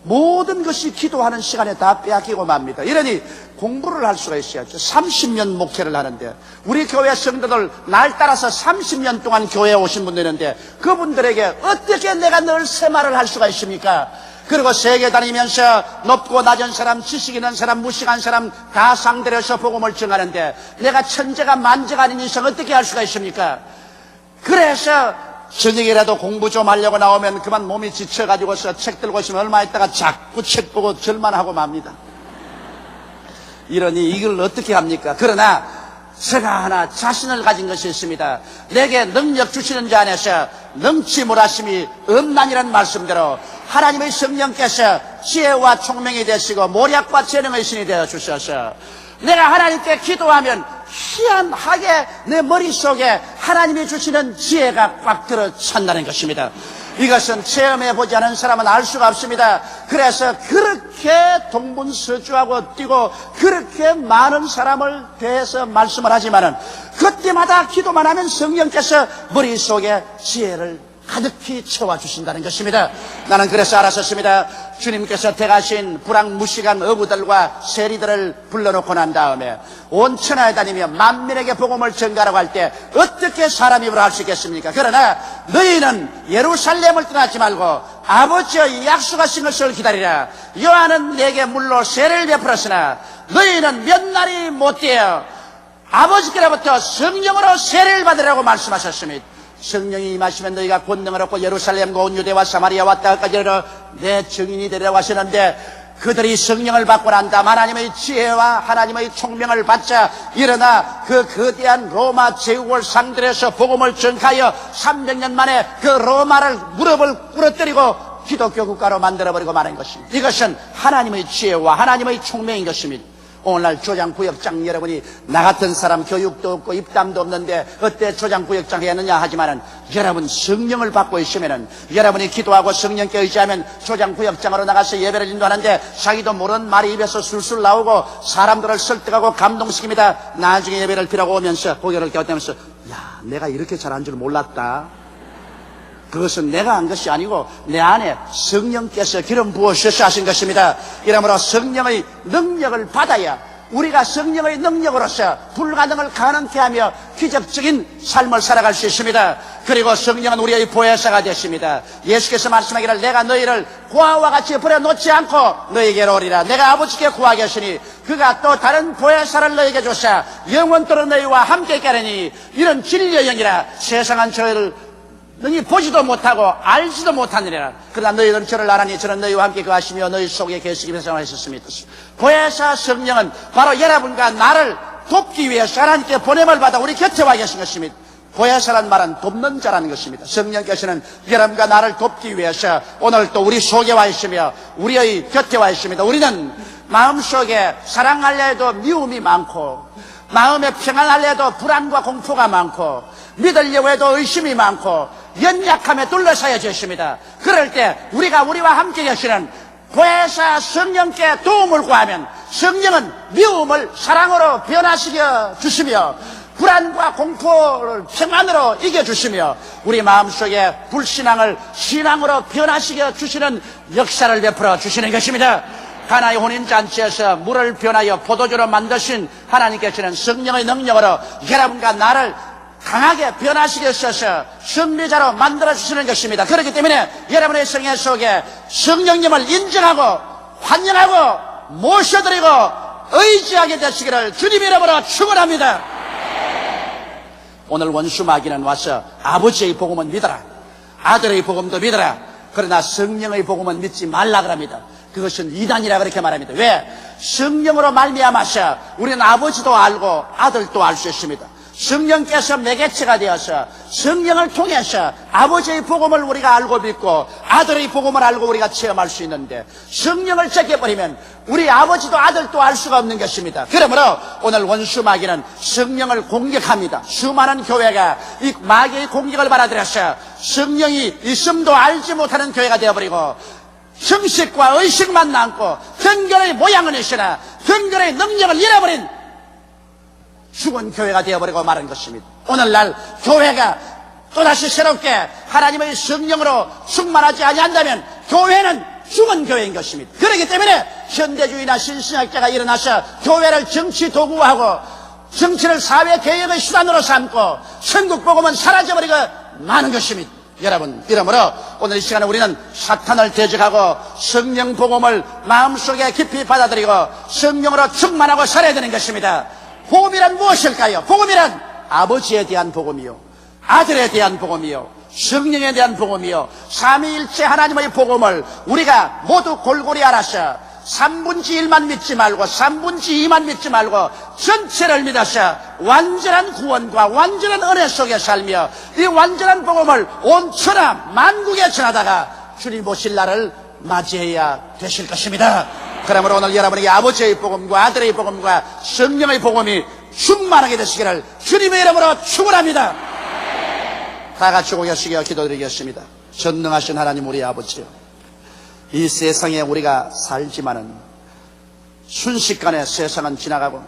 모든 것이 기도하는 시간에 다 빼앗기고 맙니다. 이러니 공부를 할 수가 있어야죠. 30년 목회를 하는데 우리 교회 성도들 날 따라서 30년 동안 교회에 오신 분들 있는데 그분들에게 어떻게 내가 늘 새말을 할 수가 있습니까? 그리고 세계 다니면서 높고 낮은 사람, 지식 있는 사람, 무식한 사람 다 상대로 해서 복음을 전하는데 내가 천재가 만재가 아닌 이상 어떻게 할 수가 있습니까? 그래서 저녁이라도 공부 좀 하려고 나오면 그만 몸이 지쳐가지고서 책 들고 있으면 얼마 있다가 자꾸 책 보고 절만 하고 맙니다. 이러니 이걸 어떻게 합니까? 그러나 제가 하나 자신을 가진 것이 있습니다. 내게 능력 주시는 자 안에서 능치 못하심이 없나니라는 말씀대로 하나님의 성령께서 지혜와 총명이 되시고 모략과 재능의 신이 되어 주셔서 내가 하나님께 기도하면 희한하게 내 머릿속에 하나님이 주시는 지혜가 꽉 들어찬다는 것입니다. 이것은 체험해보지 않은 사람은 알 수가 없습니다. 그래서 그렇게 동분서주하고 뛰고 그렇게 많은 사람을 대해서 말씀을 하지만은 그때마다 기도만 하면 성령께서 머릿속에 지혜를 가득히 채워주신다는 것입니다. 나는 그래서 알았었습니다. 주님께서 택하신 불황무식한 어부들과 세리들을 불러놓고 난 다음에 온 천하에 다니며 만민에게 복음을 전가라고 할 때 어떻게 사람 입으로 할 수 있겠습니까? 그러나 너희는 예루살렘을 떠나지 말고 아버지의 약속하신 것을 기다리라. 요한은 내게 물로 세례를 베풀었으나 너희는 몇 날이 못되어 아버지께로부터 성령으로 세례를 받으라고 말씀하셨습니다. 성령이 임하시면 너희가 권능을 얻고 예루살렘과 온 유대와 사마리아 왔다까지 내 증인이 되리라고 하시는데 그들이 성령을 받고 난 다음 하나님의 지혜와 하나님의 총명을 받자 일어나 그 거대한 로마 제국을 상대로 해서 복음을 전하여 300년 만에 그 로마를 무릎을 꿇어뜨리고 기독교 국가로 만들어버리고 마는 것입니다. 이것은 하나님의 지혜와 하나님의 총명인 것입니다. 오늘날 조장구역장 여러분이 나 같은 사람 교육도 없고 입담도 없는데 어때 조장구역장 했느냐 하지만은 여러분 성령을 받고 있으면은 여러분이 기도하고 성령께 의지하면 조장구역장으로 나가서 예배를 인도하는데 자기도 모르는 말이 입에서 술술 나오고 사람들을 설득하고 감동시킵니다. 나중에 예배를 피라고 오면서 고개를 갸우따면서 야 내가 이렇게 잘한 줄 몰랐다. 그것은 내가 한 것이 아니고 내 안에 성령께서 기름 부으셔서 하신 것입니다. 이러므로 성령의 능력을 받아야 우리가 성령의 능력으로서 불가능을 가능케 하며 기적적인 삶을 살아갈 수 있습니다. 그리고 성령은 우리의 보혜사가 되십니다. 예수께서 말씀하기를 내가 너희를 고아와 같이 버려놓지 않고 너희에게로 오리라. 내가 아버지께 구하겠으니 그가 또 다른 보혜사를 너희에게 주사 영원토록 너희와 함께 있게 하리니 이런 진리의 영이라 세상은 저희를 너희 보지도 못하고 알지도 못하느니라. 그러나 너희들은 저를 알아니 저는 너희와 함께 거하시며 너희 속에 계시기 위해서 하셨습니다. 보혜사 성령은 바로 여러분과 나를 돕기 위해서 하나님께 보냄을 받아 우리 곁에 와 계신 것입니다. 보혜사란 말은 돕는 자라는 것입니다. 성령께서는 여러분과 나를 돕기 위해서 오늘 또 우리 속에 와 있으며 우리의 곁에 와 있습니다. 우리는 마음속에 사랑하려 해도 미움이 많고 마음에 평안하려 해도 불안과 공포가 많고 믿으려고 해도 의심이 많고 연약함에 둘러싸여져 있습니다. 그럴 때 우리가 우리와 함께 계시는 보혜사 성령께 도움을 구하면 성령은 미움을 사랑으로 변화시켜 주시며 불안과 공포를 평안으로 이겨주시며 우리 마음속에 불신앙을 신앙으로 변화시켜 주시는 역사를 베풀어 주시는 것입니다. 가나의 혼인잔치에서 물을 변하여 포도주로 만드신 하나님께서는 성령의 능력으로 여러분과 나를 강하게 변화시켜서 승리자로 만들어주시는 것입니다. 그렇기 때문에 여러분의 생애 속에 성령님을 인정하고 환영하고 모셔드리고 의지하게 되시기를 주님의 이름으로 축원합니다. 오늘 원수 마귀는 와서 아버지의 복음은 믿어라, 아들의 복음도 믿어라, 그러나 성령의 복음은 믿지 말라 그럽니다. 그것은 이단이라 그렇게 말합니다. 왜? 성령으로 말미암아서 우리는 아버지도 알고 아들도 알 수 있습니다. 성령께서 매개체가 되어서 성령을 통해서 아버지의 복음을 우리가 알고 믿고 아들의 복음을 알고 우리가 체험할 수 있는데 성령을 제껴버리면 우리 아버지도 아들도 알 수가 없는 것입니다. 그러므로 오늘 원수 마귀는 성령을 공격합니다. 수많은 교회가 이 마귀의 공격을 받아들여서 성령이 있음도 알지 못하는 교회가 되어버리고 형식과 의식만 남고 경건의 모양은 있으나 경건의 능력을 잃어버린 죽은 교회가 되어버리고 마는 것입니다. 오늘날 교회가 또다시 새롭게 하나님의 성령으로 충만하지 아니한다면 교회는 죽은 교회인 것입니다. 그렇기 때문에 현대주의나 신신학자가 일어나서 교회를 정치 도구화하고 정치를 사회 개혁의 수단으로 삼고 천국 복음은 사라져버리고 마는 것입니다. 여러분, 이러므로 오늘 이 시간에 우리는 사탄을 대적하고 성령 복음을 마음속에 깊이 받아들이고 성령으로 충만하고 살아야 되는 것입니다. 복음이란 무엇일까요? 복음이란 아버지에 대한 복음이요, 아들에 대한 복음이요, 성령에 대한 복음이요, 삼위일체 하나님의 복음을 우리가 모두 골고루 알아서 3분지 1만 믿지 말고 3분지 2만 믿지 말고 전체를 믿어서 완전한 구원과 완전한 은혜 속에 살며 이 완전한 복음을 온 천하 만국에 전하다가 주님 오실 날을 맞이해야 되실 것입니다. 그러므로 오늘 여러분에게 아버지의 복음과 아들의 복음과 성령의 복음이 충만하게 되시기를 주님의 이름으로 축원합니다. 다 같이 고개시켜 기도드리겠습니다. 전능하신 하나님 우리 아버지요, 이 세상에 우리가 살지만은 순식간에 세상은 지나가고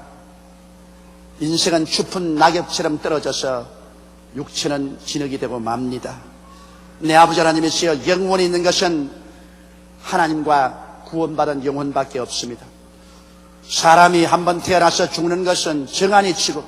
인생은 추푼 낙엽처럼 떨어져서 육체는 진흙이 되고 맙니다. 내 아버지 하나님이시여, 영원히 있는 것은 하나님과 구원받은 영혼밖에 없습니다. 사람이 한번 태어나서 죽는 것은 정한이 치고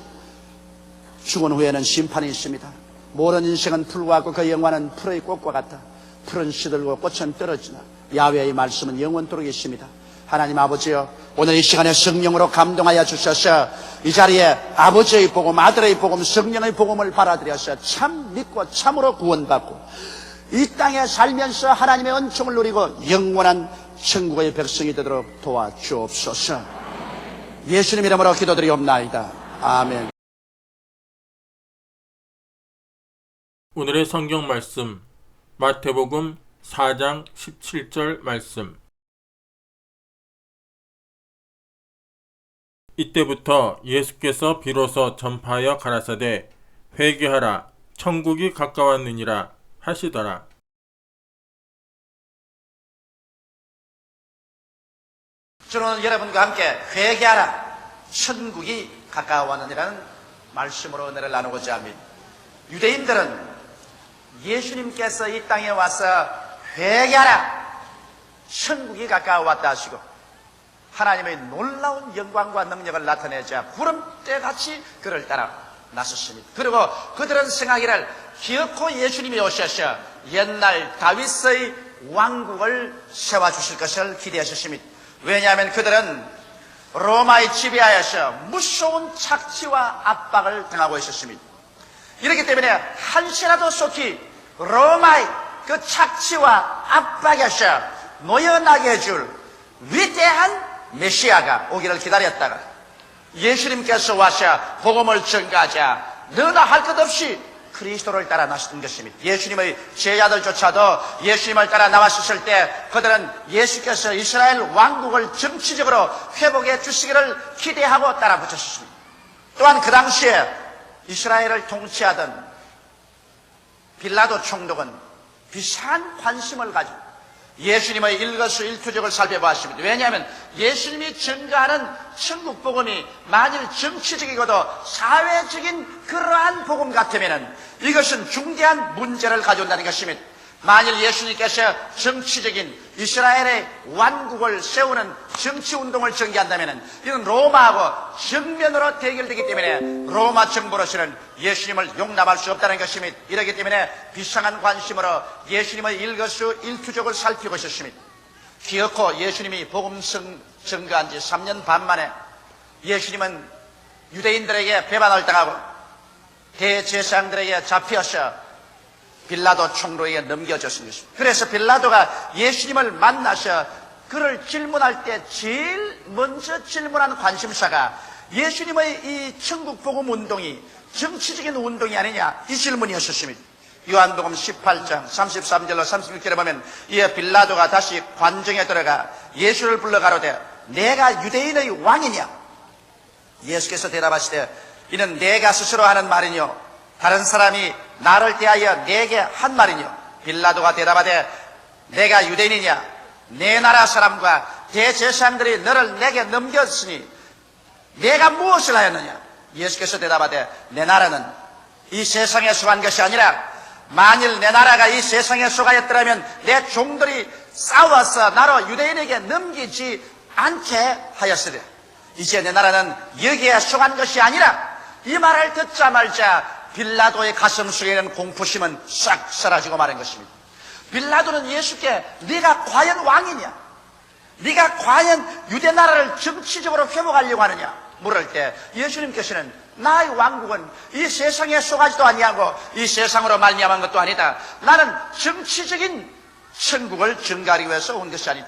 죽은 후에는 심판이 있습니다. 모든 인생은 풀과 같고 그 영화는 풀의 꽃과 같아 풀은 시들고 꽃은 떨어지나 야훼의 말씀은 영원토록 있습니다. 하나님 아버지여, 오늘 이 시간에 성령으로 감동하여 주셔서 이 자리에 아버지의 복음, 아들의 복음, 성령의 복음을 받아들여서 참 믿고 참으로 구원받고 이 땅에 살면서 하나님의 은총을 누리고 영원한 천국의 백성이 되도록 도와주옵소서. 예수님 이름으로 기도드리옵나이다. 아멘. 오늘의 성경 말씀, 마태복음 4장 17절 말씀. 이때부터 예수께서 비로소 전파하여 가라사대 회개하라, 천국이 가까웠느니라 하시더라. 저는 여러분과 함께 회개하라, 천국이 가까웠느니라는 말씀으로 은혜를 나누고자 합니다. 유대인들은 예수님께서 이 땅에 와서 회개하라, 천국이 가까워왔다 하시고 하나님의 놀라운 영광과 능력을 나타내자 구름대같이 그를 따라 나섰습니다. 그리고 그들은 생각이를 기어코 예수님이 오셔서 옛날 다윗의 왕국을 세워주실 것을 기대하셨습니다. 왜냐하면 그들은 로마의 지배하에서 무서운 착취와 압박을 당하고 있었습니다. 이렇기 때문에 한시라도 속히 로마의 그 착취와 압박에서 놓여나게 해줄 위대한 메시아가 오기를 기다렸다가 예수님께서 와서 복음을 전가하자 너나 할 것 없이 그리스도를 따라 나섰던 것입니다. 예수님의 제자들조차도 예수님을 따라 나왔을 때 그들은 예수께서 이스라엘 왕국을 정치적으로 회복해 주시기를 기대하고 따라 붙였습니다. 또한 그 당시에 이스라엘을 통치하던 빌라도 총독은 비상한 관심을 가지고 예수님의 일거수일투족을 살펴보았습니다. 왜냐하면 예수님이 전가하는 천국 복음이 만일 정치적이고도 사회적인 그러한 복음 같으면 이것은 중대한 문제를 가져온다는 것입니다. 만일 예수님께서 정치적인 이스라엘의 왕국을 세우는 정치운동을 전개한다면 이는 로마하고 정면으로 대결되기 때문에 로마 정부로서는 예수님을 용납할 수 없다는 것입니다. 이렇기 때문에 비상한 관심으로 예수님의 일거수일투족을 살피고 있었습니다. 기어코 예수님이 복음 전가한 지 3년 반 만에 예수님은 유대인들에게 배반을 당하고 대제사장들에게 잡혀서 빌라도 총독에게 넘겨졌은 것입니다. 그래서 빌라도가 예수님을 만나서 그를 질문할 때 제일 먼저 질문한 관심사가 예수님의 이 천국 복음 운동이 정치적인 운동이 아니냐 이 질문이었습니다. 요한복음 18장 33절로 36절에 보면 이에 빌라도가 다시 관정에 들어가 예수를 불러 가로되 내가 유대인의 왕이냐? 예수께서 대답하시되 이는 내가 스스로 하는 말이뇨 다른 사람이 나를 대하여 내게 한 말이뇨. 빌라도가 대답하되 내가 유대인이냐? 내 나라 사람과 대제사장들이 너를 내게 넘겼으니 내가 무엇을 하였느냐? 예수께서 대답하되 내 나라는 이 세상에 속한 것이 아니라 만일 내 나라가 이 세상에 속하였더라면 내 종들이 싸워서 나로 유대인에게 넘기지 않게 하였으리라. 이제 내 나라는 여기에 속한 것이 아니라 이 말을 듣자마자 빌라도의 가슴 속에는 공포심은 싹 사라지고 마는 것입니다. 빌라도는 예수께 네가 과연 왕이냐? 네가 과연 유대 나라를 정치적으로 회복하려고 하느냐? 물을 때 예수님께서는 나의 왕국은 이 세상에 속하지도 아니하고 이 세상으로 말미암은 것도 아니다. 나는 정치적인 천국을 증가하기 위해서 온 것이 아니다.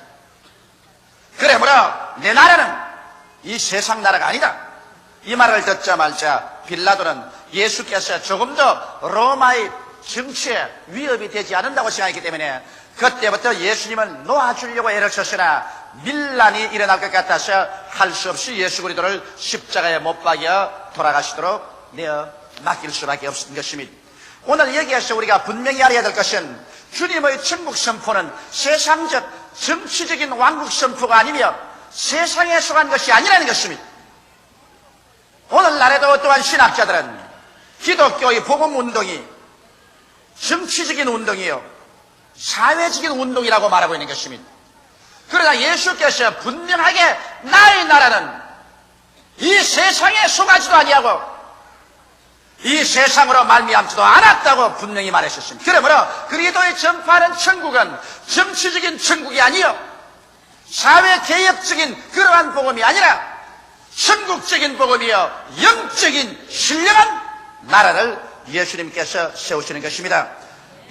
그러므로 내 나라는 이 세상 나라가 아니다. 이 말을 듣자마자 빌라도는 예수께서 조금 더 로마의 정치에 위협이 되지 않는다고 생각했기 때문에 그때부터 예수님을 놓아주려고 애를 썼으나 밀란이 일어날 것 같아서 할 수 없이 예수 그리스도를 십자가에 못 박여 돌아가시도록 내어 맡길 수밖에 없었던 것입니다. 오늘 여기에서 우리가 분명히 알아야 될 것은 주님의 천국 선포는 세상적 정치적인 왕국 선포가 아니며 세상에 속한 것이 아니라는 것입니다. 오늘날에도 또한 신학자들은 기독교의 복음 운동이 정치적인 운동이요 사회적인 운동이라고 말하고 있는 것입니다. 그러나 예수께서 분명하게 나의 나라는 이 세상에 속하지도 아니하고 이 세상으로 말미암지도 않았다고 분명히 말하셨습니다. 그러므로 그리스도의 전파하는 천국은 정치적인 천국이 아니요 사회개혁적인 그러한 복음이 아니라 천국적인 복음이요 영적인 신령한 나라를 예수님께서 세우시는 것입니다.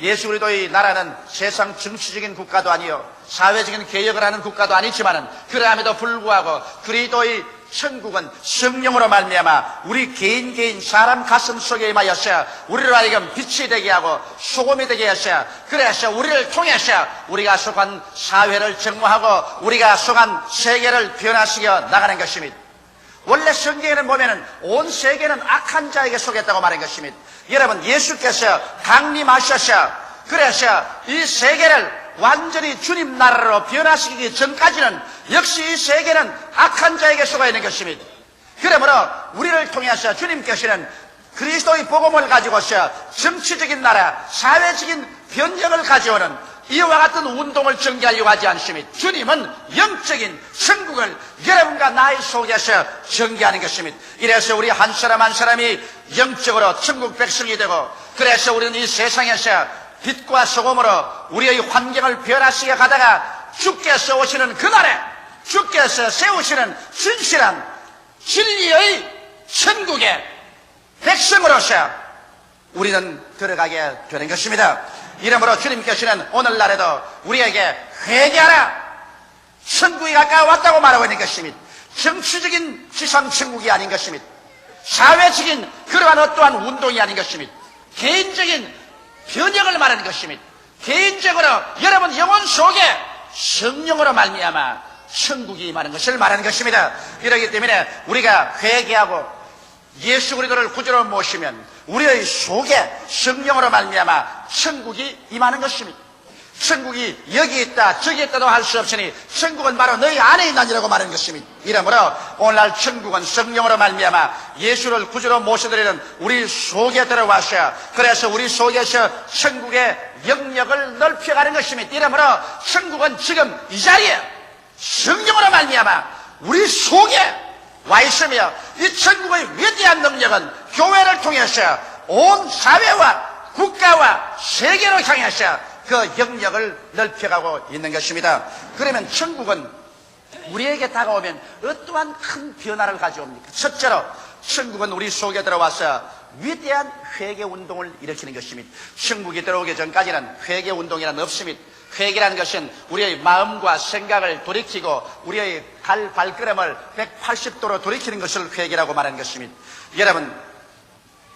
예수 그리스도의 나라는 세상 정치적인 국가도 아니요 사회적인 개혁을 하는 국가도 아니지만은 그러함에도 불구하고 그리스도의 천국은 성령으로 말미암아 우리 개인 사람 가슴 속에 임하여서 우리로 하여금 빛이 되게 하고 소금이 되게 하셔 그래서 우리를 통해서 우리가 속한 사회를 정화하고 우리가 속한 세계를 변화시켜 나가는 것입니다. 원래 성경에는 보면은 온 세계는 악한 자에게 속했다고 말한 것입니다. 여러분 예수께서 강림하셔서 그래서 이 세계를 완전히 주님 나라로 변화시키기 전까지는 역시 이 세계는 악한 자에게 속아 있는 것입니다. 그러므로 우리를 통해서 주님께서는 그리스도의 복음을 가지고서 정치적인 나라, 사회적인 변혁을 가져오는 이와 같은 운동을 전개하려고 하지 않습니다. 주님은 영적인 천국을 여러분과 나의 속에서 전개하는 것입니다. 이래서 우리 한 사람 한 사람이 영적으로 천국 백성이 되고 그래서 우리는 이 세상에서 빛과 소금으로 우리의 환경을 변화시켜 가다가 주께서 오시는 그날에 주께서 세우시는 진실한 진리의 천국의 백성으로서 우리는 들어가게 되는 것입니다. 이러므로 주님께서는 오늘날에도 우리에게 회개하라, 천국이 가까워왔다고 말하고 있는 것입니다. 정치적인 지상 천국이 아닌 것입니다. 사회적인 그러한 어떠한 운동이 아닌 것입니다. 개인적인 변혁을 말하는 것입니다. 개인적으로 여러분 영혼 속에 성령으로 말미암아 천국이 임하는 것을 말하는 것입니다. 이러기 때문에 우리가 회개하고 예수 그리스도를 구주로 모시면 우리의 속에 성령으로 말미암아 천국이 임하는 것입니다. 천국이 여기 있다 저기 있다도 할 수 없으니 천국은 바로 너희 안에 있나니라고 말하는 것입니다. 이러므로 오늘날 천국은 성령으로 말미암아 예수를 구주로 모셔드리는 우리 속에 들어와서, 그래서 우리 속에서 천국의 영역을 넓혀가는 것입니다. 이러므로 천국은 지금 이 자리에 성령으로 말미암아 우리 속에 와 있으며, 이 천국의 위대한 능력은 교회를 통해서 온 사회와 국가와 세계로 향해서 그 영역을 넓혀가고 있는 것입니다. 그러면 천국은 우리에게 다가오면 어떠한 큰 변화를 가져옵니까? 첫째로 천국은 우리 속에 들어와서 위대한 회개운동을 일으키는 것입니다. 천국이 들어오기 전까지는 회개운동이란 없습니다. 회개라는 것은 우리의 마음과 생각을 돌이키고 우리의 발걸음을 180도로 돌이키는 것을 회개라고 말하는 것입니다. 여러분,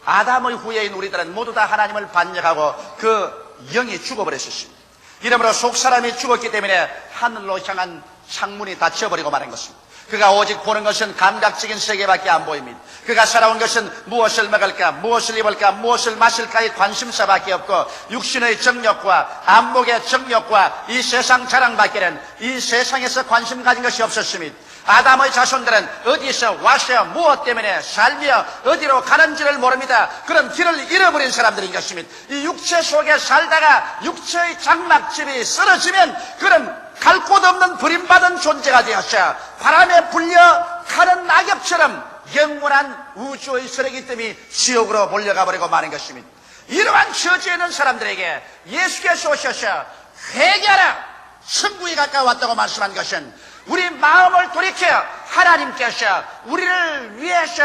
아담의 후예인 우리들은 모두 다 하나님을 반역하고 그 영이 죽어버렸습니다. 이러므로 속사람이 죽었기 때문에 하늘로 향한 창문이 닫혀버리고 마는 것입니다. 그가 오직 보는 것은 감각적인 세계밖에 안 보입니다. 그가 살아온 것은 무엇을 먹을까, 무엇을 입을까, 무엇을 마실까의 관심사밖에 없고 육신의 정욕과 안목의 정욕과 이 세상 자랑밖에는 이 세상에서 관심 가진 것이 없었습니다. 아담의 자손들은 어디서 와서 무엇 때문에 살며 어디로 가는지를 모릅니다. 그런 길을 잃어버린 사람들인 것입니다. 이 육체 속에 살다가 육체의 장막집이 쓰러지면 그런 갈 곳 없는 버림받은 존재가 되었어 바람에 불려 가는 낙엽처럼 영원한 우주의 쓰레기 뜸이 지옥으로 몰려가 버리고 마는 것입니다. 이러한 처지에 있는 사람들에게 예수께서 오셔서 회개하라, 천국이 가까웠다고 말씀한 것은 우리 마음을 돌이켜 하나님께서 우리를 위해서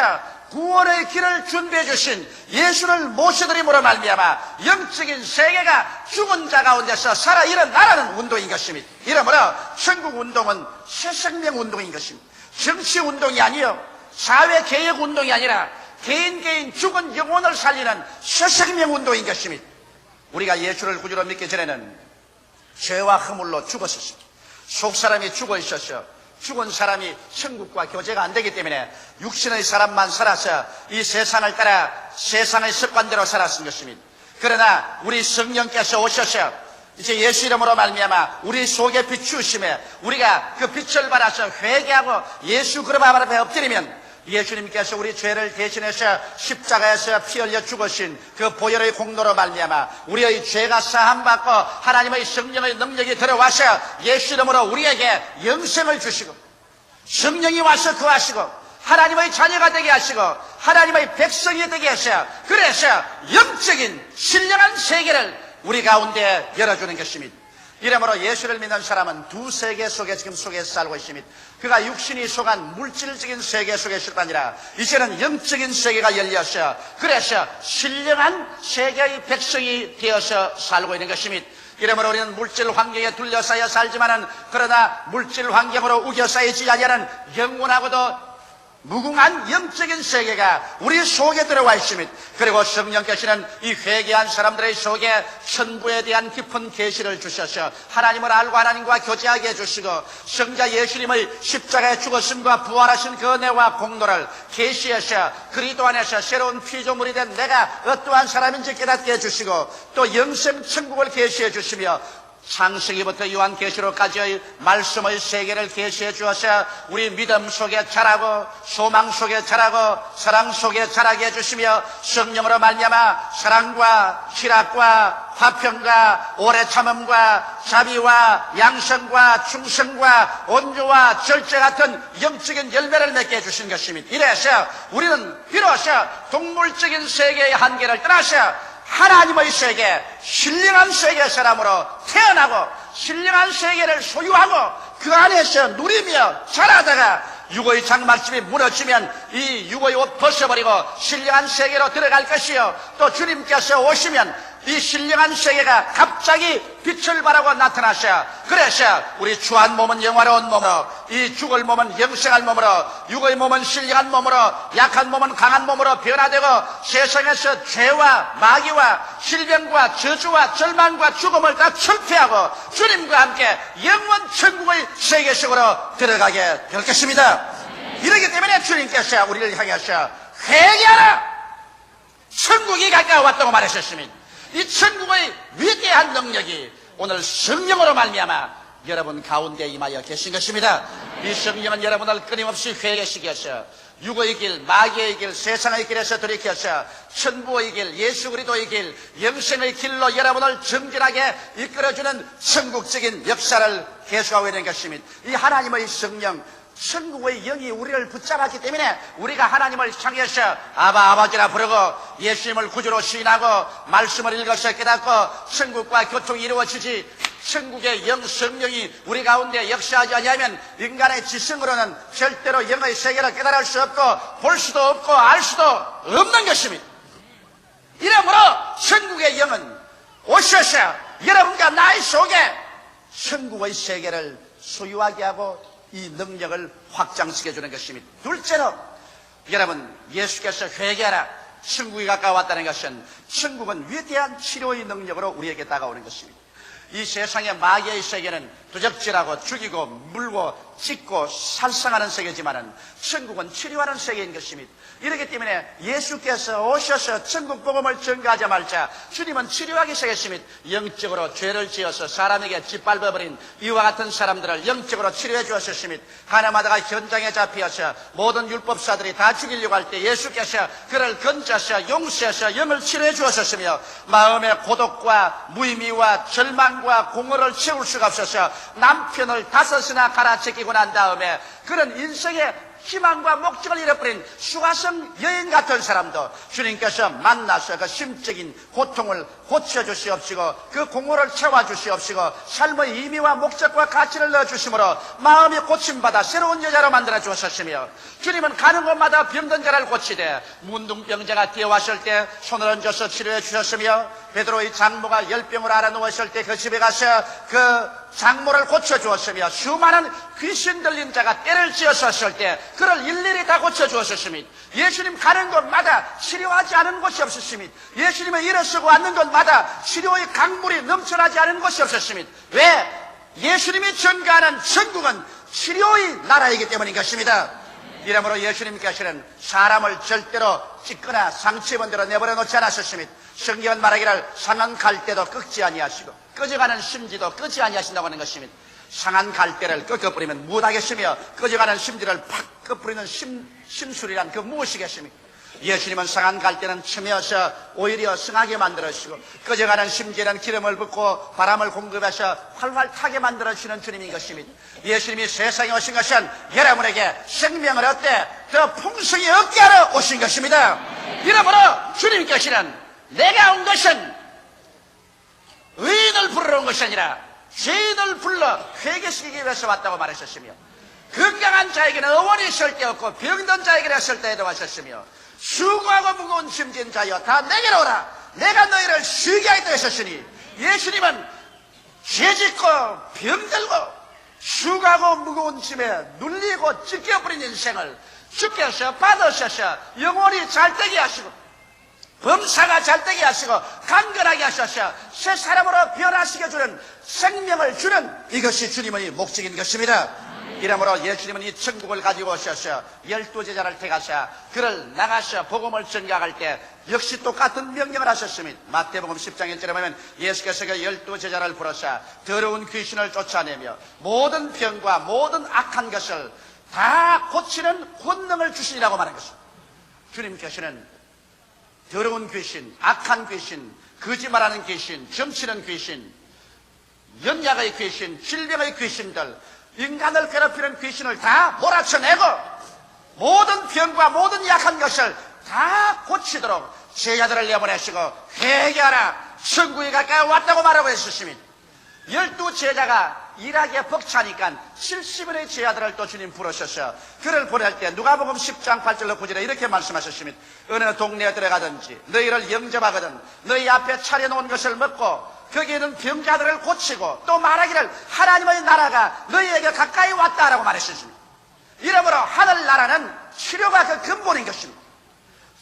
구원의 길을 준비해 주신 예수를 모셔드림으로 말미암아 영적인 세계가 죽은 자 가운데서 살아 일어나라는 운동인 것입니다. 이러므로 천국 운동은 새생명 운동인 것입니다. 정치 운동이 아니요, 사회 개혁 운동이 아니라 개인 죽은 영혼을 살리는 새생명 운동인 것입니다. 우리가 예수를 구주로 믿기 전에는 죄와 허물로 죽었었습니다. 속사람이 죽어 있었어. 죽은 사람이 천국과 교제가 안 되기 때문에 육신의 사람만 살아서 이 세상을 따라 세상의 습관대로 살았은 것입니다. 그러나 우리 성령께서 오셔서 이제 예수 이름으로 말미암아 우리 속에 비추심에 우리가 그 빛을 받아서 회개하고 예수 그름 앞에 엎드리면 예수님께서 우리 죄를 대신해서 십자가에서 피 흘려 죽으신 그 보혈의 공로로 말미암아 우리의 죄가 사함받고 하나님의 성령의 능력이 들어와서 예수 이름으로 우리에게 영생을 주시고 성령이 와서 거하시고 하나님의 자녀가 되게 하시고 하나님의 백성이 되게 하셔, 그래서 영적인 신령한 세계를 우리 가운데 열어주는 것입니다. 이러므로 예수를 믿는 사람은 두 세계 속에 지금 속에서 살고 있습니다. 그가 육신이 속한 물질적인 세계 속에 있을 뿐 아니라 이제는 영적인 세계가 열려서 그래서 신령한 세계의 백성이 되어서 살고 있는 것입니다. 이러므로 우리는 물질 환경에 둘러싸여 살지만은 그러나 물질 환경으로 우겨싸이지 아니하는 영원하고도 무궁한 영적인 세계가 우리 속에 들어와 있습니다. 그리고 성령께서는 이 회개한 사람들의 속에 천국에 대한 깊은 계시를 주셔서 하나님을 알고 하나님과 교제하게 해주시고 성자 예수님의 십자가에 죽으심과 부활하신 그 은혜와 공로를 계시해서 그리스도 안에서 새로운 피조물이 된 내가 어떠한 사람인지 깨닫게 해주시고 또 영생 천국을 계시해 주시며 창세기부터 요한계시록까지의 말씀의 세계를 계시해 주어서 우리 믿음 속에 자라고 소망 속에 자라고 사랑 속에 자라게 해주시며 성령으로 말미암아 사랑과 희락과 화평과 오래 참음과 자비와 양성과 충성과 온유와 절제 같은 영적인 열매를 맺게 해주신 것입니다. 이래서 우리는 비로소 동물적인 세계의 한계를 떠나서 하나님의 세계, 신령한 세계 사람으로 태어나고 신령한 세계를 소유하고 그 안에서 누리며 자라다가 육의 장막집이 무너지면 이 육의 옷 벗어버리고 신령한 세계로 들어갈 것이요 또 주님께서 오시면 이 신령한 세계가 갑자기 빛을 발하고 나타나셔. 그래서 우리 주한 몸은 영화로운 몸으로, 이 죽을 몸은 영생할 몸으로, 육의 몸은 신령한 몸으로, 약한 몸은 강한 몸으로 변화되고 세상에서 죄와 마귀와 질병과 저주와 절망과 죽음을 다 철폐하고 주님과 함께 영원 천국의 세계 속으로 들어가게 될 것입니다. 이렇기 때문에 주님께서 우리를 향하셔 회개하라! 천국이 가까워왔다고 말하셨습니다. 이 천국의 위대한 능력이 오늘 성령으로 말미암아 여러분 가운데 임하여 계신 것입니다. 이 성령은 여러분을 끊임없이 회개시켜서 육의 길, 마귀의 길, 세상의 길에서 돌이켜서 천부의 길, 예수 그리스도의 길, 영생의 길로 여러분을 정진하게 이끌어주는 천국적인 역사를 계속하고 있는 것입니다. 이 하나님의 성령, 천국의 영이 우리를 붙잡았기 때문에 우리가 하나님을 향해서 아버지라 부르고 예수님을 구주로 시인하고 말씀을 읽어서 깨닫고 천국과 교통이 이루어지지, 천국의 영 성령이 우리 가운데 역사하지 아니하면 인간의 지성으로는 절대로 영의 세계를 깨달을 수 없고 볼 수도 없고 알 수도 없는 것입니다. 이러므로 천국의 영은 오셔서 여러분과 나의 속에 천국의 세계를 소유하게 하고 이 능력을 확장시켜주는 것입니다. 둘째로 여러분, 예수께서 회개하라, 천국이 가까웠다는 것은 천국은 위대한 치료의 능력으로 우리에게 다가오는 것입니다. 이 세상의 마귀의 세계는 도적질하고 죽이고 물고 찢고 살상하는 세계지만은 천국은 치료하는 세계인 것입니다. 이렇기 때문에 예수께서 오셔서 천국 복음을 전가하자마자 주님은 치료하기 시작했습니다. 영적으로 죄를 지어서 사람에게 짓밟아버린 이와 같은 사람들을 영적으로 치료해 주었습니다. 하나마다가 현장에 잡혀서 모든 율법사들이 다 죽이려고 할 때 예수께서 그를 건져서 용서해서 영을 치료해 주었으며, 마음의 고독과 무의미와 절망과 공허를 채울 수가 없어서 남편을 5이나 갈아채기고 난 다음에 그런 인생의 희망과 목적을 잃어버린 수가성 여인 같은 사람도 주님께서 만나서 그 심적인 고통을 고쳐주시옵시고 그 공허를 채워주시옵시고 삶의 의미와 목적과 가치를 넣어주심으로 마음이 고침받아 새로운 여자로 만들어 주셨으며, 주님은 가는 곳마다 병든 자를 고치되 문둥병자가 뛰어왔을 때 손을 얹어서 치료해 주셨으며, 베드로의 장모가 열병을 앓아 누웠을 때 그 집에 가서 그 장모를 고쳐주었으며, 수많은 귀신 들린 자가 때를 지었었을 때 그를 일일이 다 고쳐주었습니다. 예수님 가는 곳마다 치료하지 않은 곳이 없었습니다. 예수님의 일어서고 앉는 곳마다 치료의 강물이 넘쳐나지 않은 곳이 없었습니다. 왜? 예수님이 전가하는 천국은 치료의 나라이기 때문인 것입니다. 이러므로 예수님께서는 사람을 절대로 찢거나 상처입은 대로 내버려 놓지 않았습니다. 성경은 말하기를 상한 갈대도 꺾지 아니하시고 꺼져가는 심지도 끄지 아니하신다고 하는 것입니다. 상한 갈대를 꺾어버리면 무엇하겠으며 꺼져가는 심지를 팍 꺾어버리는 심술이란 그 무엇이겠습니까? 예수님은 상한 갈대는 치면서 오히려 성하게 만들어주시고 꺼져가는 심지는 기름을 붓고 바람을 공급해서 활활 타게 만들어주시는 주님인 것입니다. 예수님이 세상에 오신 것은 여러분에게 생명을 얻되 더 풍성히 얻게 하러 오신 것입니다. 이러므로 주님께서는 내가 온 것은 의인을 부르러 온 것이 아니라 죄인을 불러 회개시키기 위해서 왔다고 말하셨으며, 건강한 자에게는 의원이 있을 때 없고 병든 자에게는 있을 때에도 하셨으며, 수고하고 무거운 짐진 자여 다 내게로 오라, 내가 너희를 쉬게 하겠다 하셨으니, 예수님은 죄짓고 병들고 수고하고 무거운 짐에 눌리고 찢겨버린 인생을 주께서 받으셔서 영원히 잘되게 하시고 범사가 잘되게 하시고 강건하게 하셔서 새 사람으로 변화시켜주는 생명을 주는 이것이 주님의 목적인 것입니다. 이러므로 예수님은 이 천국을 가지고 오셔서 12제자를 택하사 그를 나가서 복음을 전가할 때 역시 똑같은 명령을 하셨습니다. 마태복음 10장 1절에 보면 예수께서 그 12제자를 부르사 더러운 귀신을 쫓아내며 모든 병과 모든 악한 것을 다 고치는 권능을 주시니라고 말한 것입니다. 주님께서는 더러운 귀신, 악한 귀신, 거짓말하는 귀신, 점치는 귀신, 연약의 귀신, 질병의 귀신들, 인간을 괴롭히는 귀신을 다 몰아쳐내고 모든 병과 모든 약한 것을 다 고치도록 제자들을 내보내시고 회개하라, 천국이 가까이 왔다고 말하고 있었습니다. 12 제자가 일하기에 벅차니까 70인의 제자들을 또 주님 부르셔서 그를 보낼 때 누가복음 10장 8절로 9절에 이렇게 말씀하셨습니다. 어느 동네에 들어가든지 너희를 영접하거든 너희 앞에 차려놓은 것을 먹고 거기에는 병자들을 고치고 또 말하기를 하나님의 나라가 너희에게 가까이 왔다라고 말했습니다. 이러므로 하늘나라는 치료가 그 근본인 것입니다.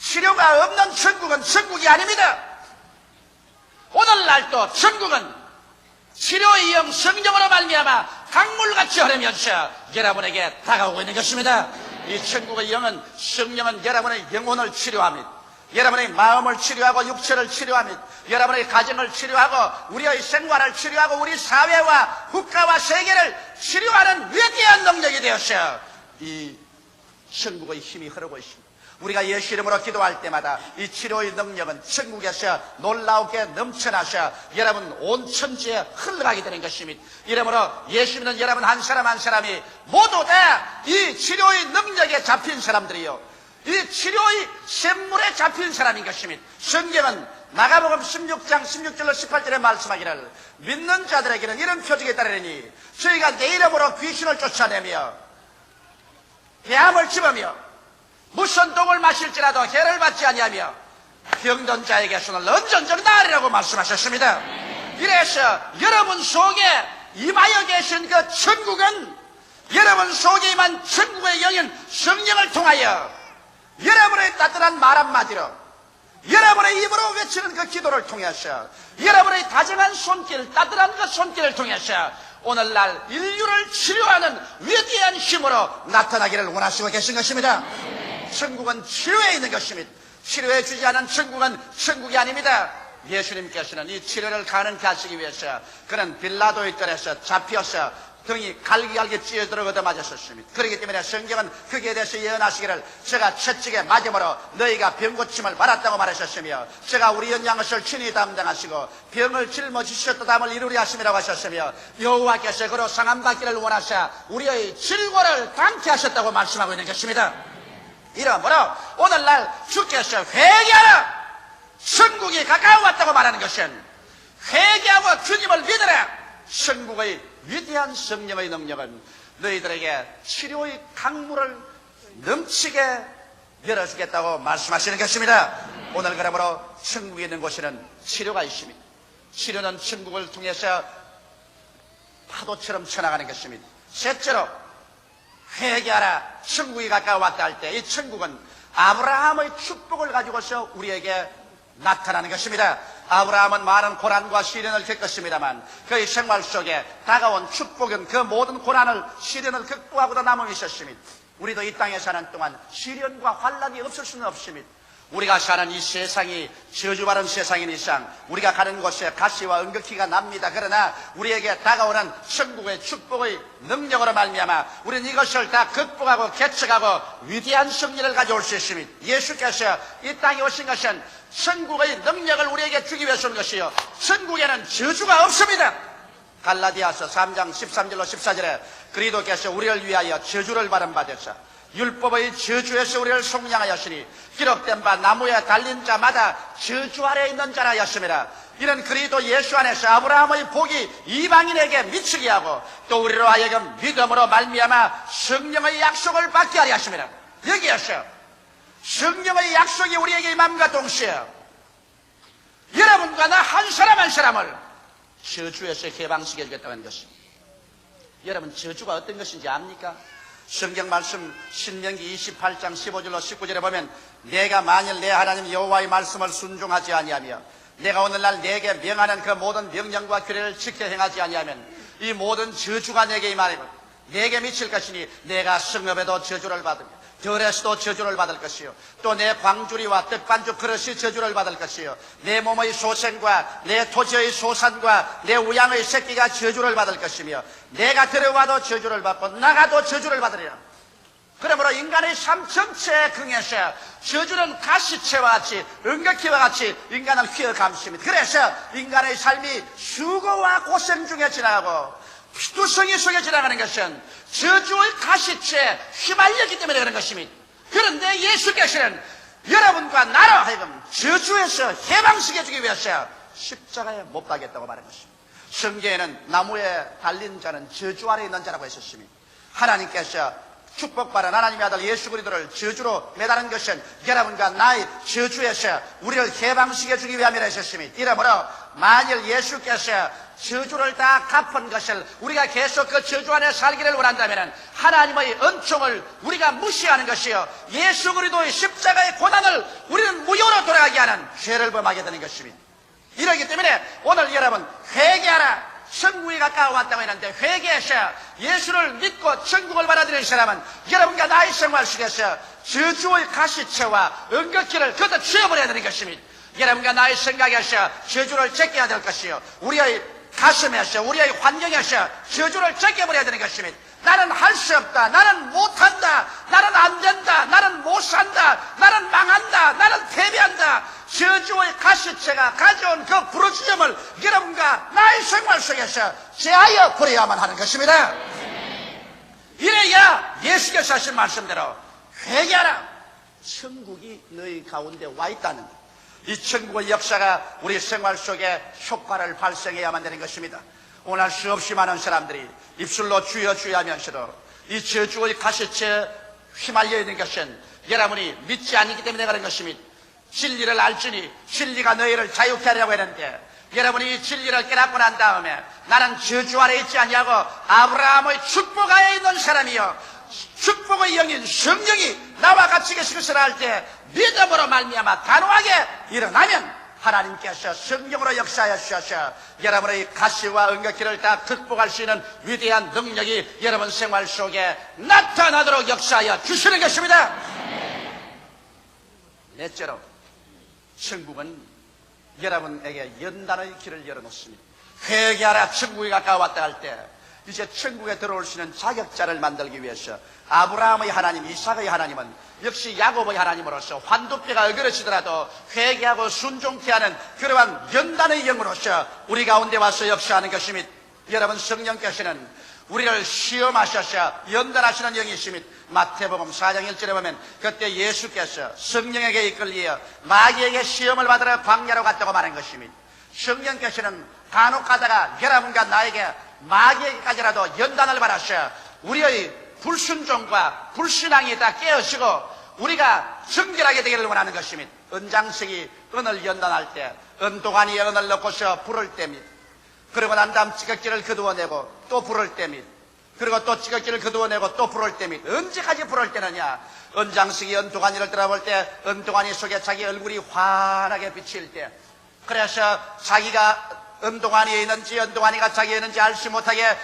치료가 없는 천국은 천국이 아닙니다. 오늘날도 천국은 치료의 영 성령으로 말미암아 강물같이 흐르면서 여러분에게 다가오고 있는 것입니다. 이 천국의 영은 성령은 여러분의 영혼을 치료합니다. 여러분의 마음을 치료하고 육체를 치료합니다. 여러분의 가정을 치료하고 우리의 생활을 치료하고 우리 사회와 국가와 세계를 치료하는 위대한 능력이 되어서 이 천국의 힘이 흐르고 있습니다. 우리가 예수 이름으로 기도할 때마다 이 치료의 능력은 천국에서 놀라우게 넘쳐나서 여러분 온 천지에 흘러가게 되는 것입니다. 이러므로 예수 믿는 여러분 한 사람 한 사람이 모두 다 이 치료의 능력에 잡힌 사람들이요, 이 치료의 샘물에 잡힌 사람인 것입니다. 성경은 마가복음 16장 16절로 18절에 말씀하기를 믿는 자들에게는 이런 표적이 따르니 저희가 내 이름으로 귀신을 쫓아내며 배암을 집으며 무슨 독을 마실지라도 해를 받지 아니하며 병든 자에게 손을 언전적 나으리라고 말씀하셨습니다. 이래서 여러분 속에 임하여 계신 그 천국은 여러분 속에 임한 천국의 영인 성령을 통하여 여러분의 따뜻한 말 한마디로 여러분의 입으로 외치는 그 기도를 통해서 여러분의 다정한 손길 따뜻한 그 손길을 통해서 오늘날 인류를 치료하는 위대한 힘으로 나타나기를 원하시고 계신 것입니다. 천국은 치료에 있는 것입니다. 치료해 주지 않은 천국은 천국이 아닙니다. 예수님께서는 이 치료를 가능케 하시기 위해서 그는 빌라도의 뜰에서 잡혀서 등이 갈기갈기 찌어들어 얻어맞았었습니다. 그렇기 때문에 성경은 거기에 대해서 예언하시기를 제가 채찍에 맞음으로 너희가 병고침을 받았다고 말하셨으며 제가 우리 연양것을 친히 담당하시고 병을 짊어지셨다담을 이루리 하심이라고 하셨으며 여호와께서 그로 상함받기를 원하사 우리의 질고를 담게 하셨다고 말씀하고 있는 것입니다. 이러므로 오늘날 주께서 회개하라, 천국이 가까워 왔다고 말하는 것은 회개하고 주님을 믿으라, 천국의 위대한 성령의 능력은 너희들에게 치료의 강물을 넘치게 열어주겠다고 말씀하시는 것입니다. 오늘 그러므로 천국에 있는 곳에는 치료가 있습니다. 치료는 천국을 통해서 파도처럼 쳐나가는 것입니다. 셋째로 회개하라, 천국이 가까워 왔다 할 때 이 천국은 아브라함의 축복을 가지고서 우리에게 나타나는 것입니다. 아브라함은 많은 고난과 시련을 겪었습니다만 그의 생활 속에 다가온 축복은 그 모든 고난을 시련을 극복하고도 남음이 있었습니다. 우리도 이 땅에 사는 동안 시련과 환난이 없을 수는 없습니다. 우리가 사는 이 세상이 저주받은 세상인 이상 우리가 가는 곳에 가시와 은극기가 납니다. 그러나 우리에게 다가오는 천국의 축복의 능력으로 말미암아 우리는 이것을 다 극복하고 개척하고 위대한 승리를 가져올 수 있습니다. 예수께서 이 땅에 오신 것은 천국의 능력을 우리에게 주기 위해서 온 것이요, 천국에는 저주가 없습니다. 갈라디아서 3장 13절로 14절에 그리스도께서 우리를 위하여 저주를 받은 바 되사 율법의 저주에서 우리를 속량하였으니 기록된 바 나무에 달린 자마다 저주 아래에 있는 자라 하였음이라. 이는 그리스도 예수 안에서 아브라함의 복이 이방인에게 미치게 하고 또 우리로 하여금 믿음으로 말미암아 성령의 약속을 받게 하려 하심이라. 여기에서 성령의 약속이 우리에게 임함과 동시에 여러분과 나 한 사람 한 사람을 저주에서 해방시켜 주겠다는 것입니다. 여러분, 저주가 어떤 것인지 압니까? 성경 말씀 신명기 28장 15절로 19절에 보면 내가 만일 내 하나님 여호와의 말씀을 순종하지 아니하며 내가 오늘날 내게 명하는 그 모든 명령과 규례를 지켜 행하지 아니하면 이 모든 저주가 내게 임하리고 내게 미칠 것이니 내가 성읍에도 저주를 받으며 들에서도 저주를 받을 것이요 또 내 광주리와 떡반죽 그릇이 저주를 받을 것이요 내 몸의 소생과 내 토지의 소산과 내 우양의 새끼가 저주를 받을 것이며 내가 들어와도 저주를 받고 나가도 저주를 받으리라. 그러므로 인간의 삶 전체에 긍해서 저주는 가시채와 같이 은극기와 같이 인간을 휘어감습니다. 그래서 인간의 삶이 수고와 고생 중에 지나가고 피투성이 속에 지나가는 것은 저주의 가시채에 휘말렸기 때문에 그런 것입니다. 그런데 예수께서는 여러분과 나로 하여금 저주에서 해방시켜주기 위해서 십자가에 못 박겠다고 말한 것입니다. 성경에는 나무에 달린 자는 저주 아래 있는 자라고 했었습니다. 하나님께서 축복받은 하나님의 아들 예수 그리스도를 저주로 매다는 것은 여러분과 나의 저주에서 우리를 해방시켜 주기 위함이라 하셨습니다. 이러므로 만일 예수께서 저주를 다 갚은 것을 우리가 계속 그 저주 안에 살기를 원한다면 하나님의 은총을 우리가 무시하는 것이요, 예수 그리스도의 십자가의 고난을 우리는 무효로 돌아가게 하는 죄를 범하게 되는 것입니다. 이러기 때문에 오늘 여러분 회개하라. 천국이 가까워왔다고 했는데 회개해서 예수를 믿고 천국을 받아들이는 사람은 여러분과 나의 생활 속에서 저주의 가시체와 은극기를 걷어 치워버려야 되는 것입니다. 여러분과 나의 생각에서 저주를 제껴야 될 것이요, 우리의 가슴에서 우리의 환경에서 저주를 제껴버려야 되는 것입니다. 나는 할 수 없다, 나는 못한다, 나는 안 된다, 나는 못 산다, 나는 망한다, 나는 패배한다. 저주의 가시체가 가져온 그 부르짖음을 여러분과 나의 생활 속에서 제하여 버려야만 하는 것입니다. 이래야 예수께서 하신 말씀대로 회개하라. 천국이 너희 가운데 와 있다는 것. 이 천국의 역사가 우리 생활 속에 효과를 발생해야만 되는 것입니다. 오늘 수없이 많은 사람들이 입술로 주여 주여 하면서도 이 저주의 가시체에 휘말려 있는 것은 여러분이 믿지 않기 때문에 그런 것입니다. 진리를 알지니 진리가 너희를 자유케 하려고 했는데 여러분이 이 진리를 깨닫고 난 다음에 나는 저주 아래 있지 않냐고 아브라함의 축복 아래 있는 사람이요, 축복의 영인 성령이 나와 같이 계시기를 할 때 믿음으로 말미암아 단호하게 일어나면 하나님께서 성령으로 역사하여 주셔서 여러분의 가시와 은극기를 다 극복할 수 있는 위대한 능력이 여러분 생활 속에 나타나도록 역사하여 주시는 것입니다. 넷째로, 천국은 여러분에게 연단의 길을 열어놓습니다. 회개하라, 천국이 가까웠다 할 때 이제 천국에 들어올 수 있는 자격자를 만들기 위해서 아브라함의 하나님, 이삭의 하나님은 역시 야곱의 하나님으로서 환두뼈가 어그러지더라도 회개하고 순종케 하는 그러한 연단의 영으로서 우리 가운데 와서 역사하는 것입니다. 여러분, 성령께서는 우리를 시험하셔서 연단하시는 영이십니다. 마태복음 4장 1절에 보면 그때 예수께서 성령에게 이끌리어 마귀에게 시험을 받으러 광야로 갔다고 말한 것입니다. 성령께서는 간혹 가다가 여러분과 나에게 마귀에게까지라도 연단을 받아서 우리의 불순종과 불신앙이 다 깨어지고 우리가 정결하게 되기를 원하는 것입니다. 은장식이 은을 연단할 때 은도가니에 은을 넣고서 불을 뗍니다. 그리고 난 다음 찌꺼기를 거두어내고 또 불을 뗍니다. 그리고 또 찌꺼기를 거두어내고 또 불을 뗍니다. 언제까지 불을 떼느냐? 은장식이 은도가니를 들어볼 때 은도가니 속에 자기 얼굴이 환하게 비칠 때, 그래서 자기가 은도가니에 있는지 은도가니가 자기에 있는지 알지 못하게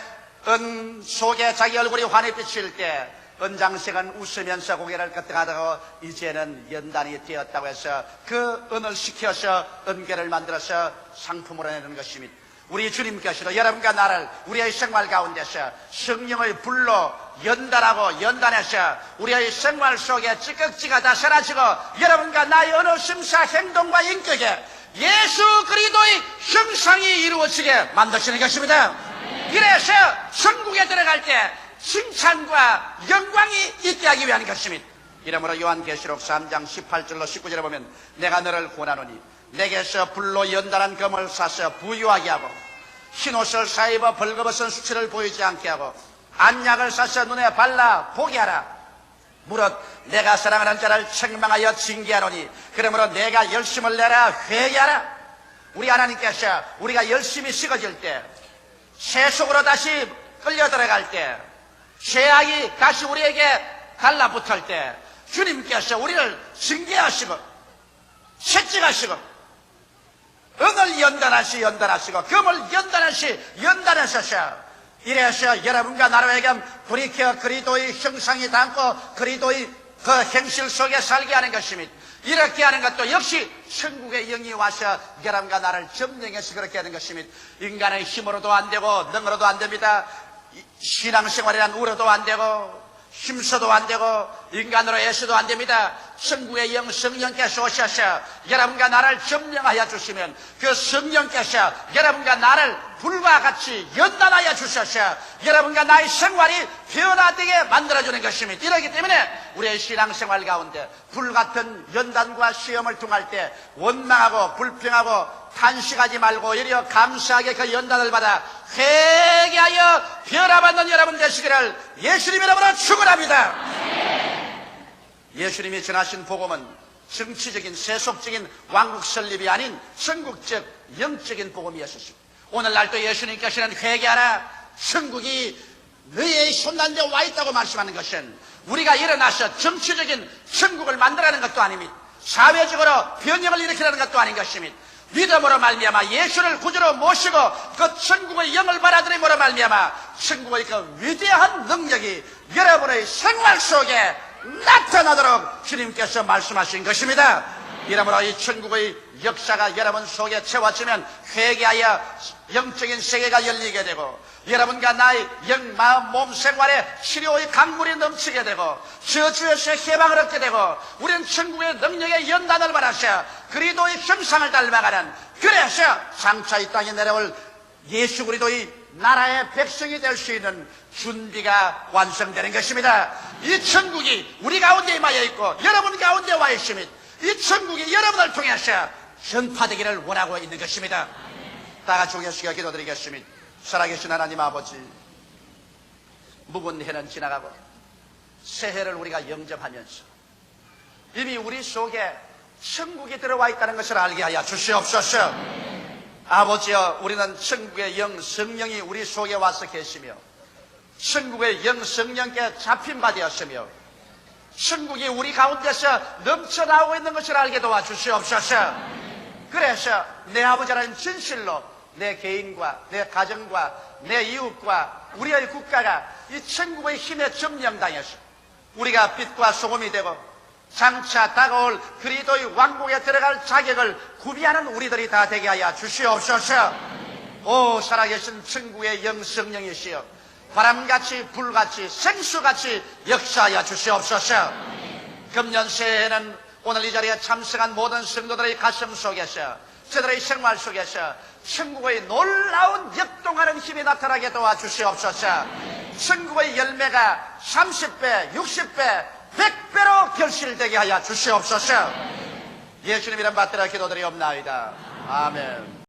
은 속에 자기 얼굴이 환히 비칠 때 은장식은 웃으면서 고개를 끄덕하다가 이제는 연단이 되었다고 해서 그 은을 식혀서 은궤를 만들어서 상품으로 내는 것입니다. 우리 주님께서도 여러분과 나를 우리의 생활 가운데서 성령의 불로 연단하고 연단해서 우리의 생활 속에 찌꺼기가 다 사라지고 여러분과 나의 어느 심사 행동과 인격에 예수 그리스도의 형상이 이루어지게 만드시는 것입니다. 이래서 천국에 들어갈 때 칭찬과 영광이 있게 하기 위한 것입니다. 이러므로 요한계시록 3장 18절로 19절에 보면 내가 너를 권하노니 내게서 불로 연단한 검을 사서 부유하게 하고 흰옷을 사입어 벌거벗은 수치를 보이지 않게 하고 안약을 사서 눈에 발라 보게 하라. 무릇 내가 사랑하는 자를 책망하여 징계하노니 그러므로 내가 열심을 내라 회개하라. 우리 하나님께서 우리가 열심히 식어질 때, 세속으로 다시 끌려 들어갈 때, 죄악이 다시 우리에게 달라붙을 때 주님께서 우리를 징계하시고 채찍하시고 은을 연단하시고 금을 연단하셔서 이래서 여러분과 나로에게 돌이켜 그리스도의 형상이 닮고 그리스도의 그 행실 속에 살게 하는 것입니다. 이렇게 하는 것도 역시 천국의 영이 와서 여러분과 나를 점령해서 그렇게 하는 것입니다. 인간의 힘으로도 안 되고 능으로도 안 됩니다. 신앙생활이란 우려도 안 되고 힘써도 안 되고 인간으로 애써도 안 됩니다. 천국의 영 성령께서 오셔서 여러분과 나를 점령하여 주시면 그 성령께서 여러분과 나를 불과 같이 연단하여 주셔서 여러분과 나의 생활이 변화되게 만들어주는 것입니다. 이렇기 때문에 우리의 신앙생활 가운데 불같은 연단과 시험을 통할 때 원망하고 불평하고 탄식하지 말고 오히려 감사하게 그 연단을 받아 회개하여 변화받는 여러분 되시기를 예수님 이름으로 축원합니다. 예수님이 전하신 복음은 정치적인 세속적인 왕국 설립이 아닌 전국적 영적인 복음이었습니다. 오늘날도 예수님께서는 회개하라, 천국이 너희의 손난데 와 있다고 말씀하는 것은 우리가 일어나서 정치적인 천국을 만들어가는 것도 아닙니다. 사회적으로 변혁을 일으키라는 것도 아닌 것입니다. 믿음으로 말미암아 예수를 구주로 모시고 그 천국의 영을 받아들임으로 말미암아 천국의 그 위대한 능력이 여러분의 생활 속에 나타나도록 주님께서 말씀하신 것입니다. 이러므로 이 천국의 역사가 여러분 속에 채워지면 회개하여 영적인 세계가 열리게 되고 여러분과 나의 영, 마음, 몸 생활에 치료의 강물이 넘치게 되고 저주에서 해방을 얻게 되고 우리는 천국의 능력의 연단을 받아서 그리스도의 형상을 닮아가는, 그래서 장차 이 땅에 내려올 예수 그리스도의 나라의 백성이 될 수 있는 준비가 완성되는 것입니다. 이 천국이 우리 가운데 임하여 있고 여러분 가운데 와 있습니다. 이 천국이 여러분을 통해서 전파되기를 원하고 있는 것입니다. 다 같이 오겠습니다. 기도드리겠습니다. 살아계신 하나님 아버지, 묵은 해는 지나가고 새해를 우리가 영접하면서 이미 우리 속에 천국이 들어와 있다는 것을 알게 하여 주시옵소서. 아버지여, 우리는 천국의 영 성령이 우리 속에 와서 계시며 천국의 영 성령께 잡힌 바 되었으며 천국이 우리 가운데서 넘쳐나오고 있는 것을 알게 도와주시옵소서. 그래서 내 아버지라는 진실로 내 개인과 내 가정과 내 이웃과 우리의 국가가 이 천국의 힘에 점령당해서 우리가 빛과 소금이 되고 장차 다가올 그리스도의 왕국에 들어갈 자격을 구비하는 우리들이 다 되게 하여 주시옵소서. 오 살아계신 천국의 영 성령이시여, 바람같이 불같이 생수같이 역사하여 주시옵소서. 금년 새해에는 오늘 이 자리에 참석한 모든 성도들의 가슴 속에서 저들의 생활 속에서 천국의 놀라운 역동하는 힘이 나타나게 도와주시옵소서. 천국의 열매가 30배, 60배, 100배로 결실되게 하여 주시옵소서. 예수님 이름 받들어 기도드리옵나이다. 아멘.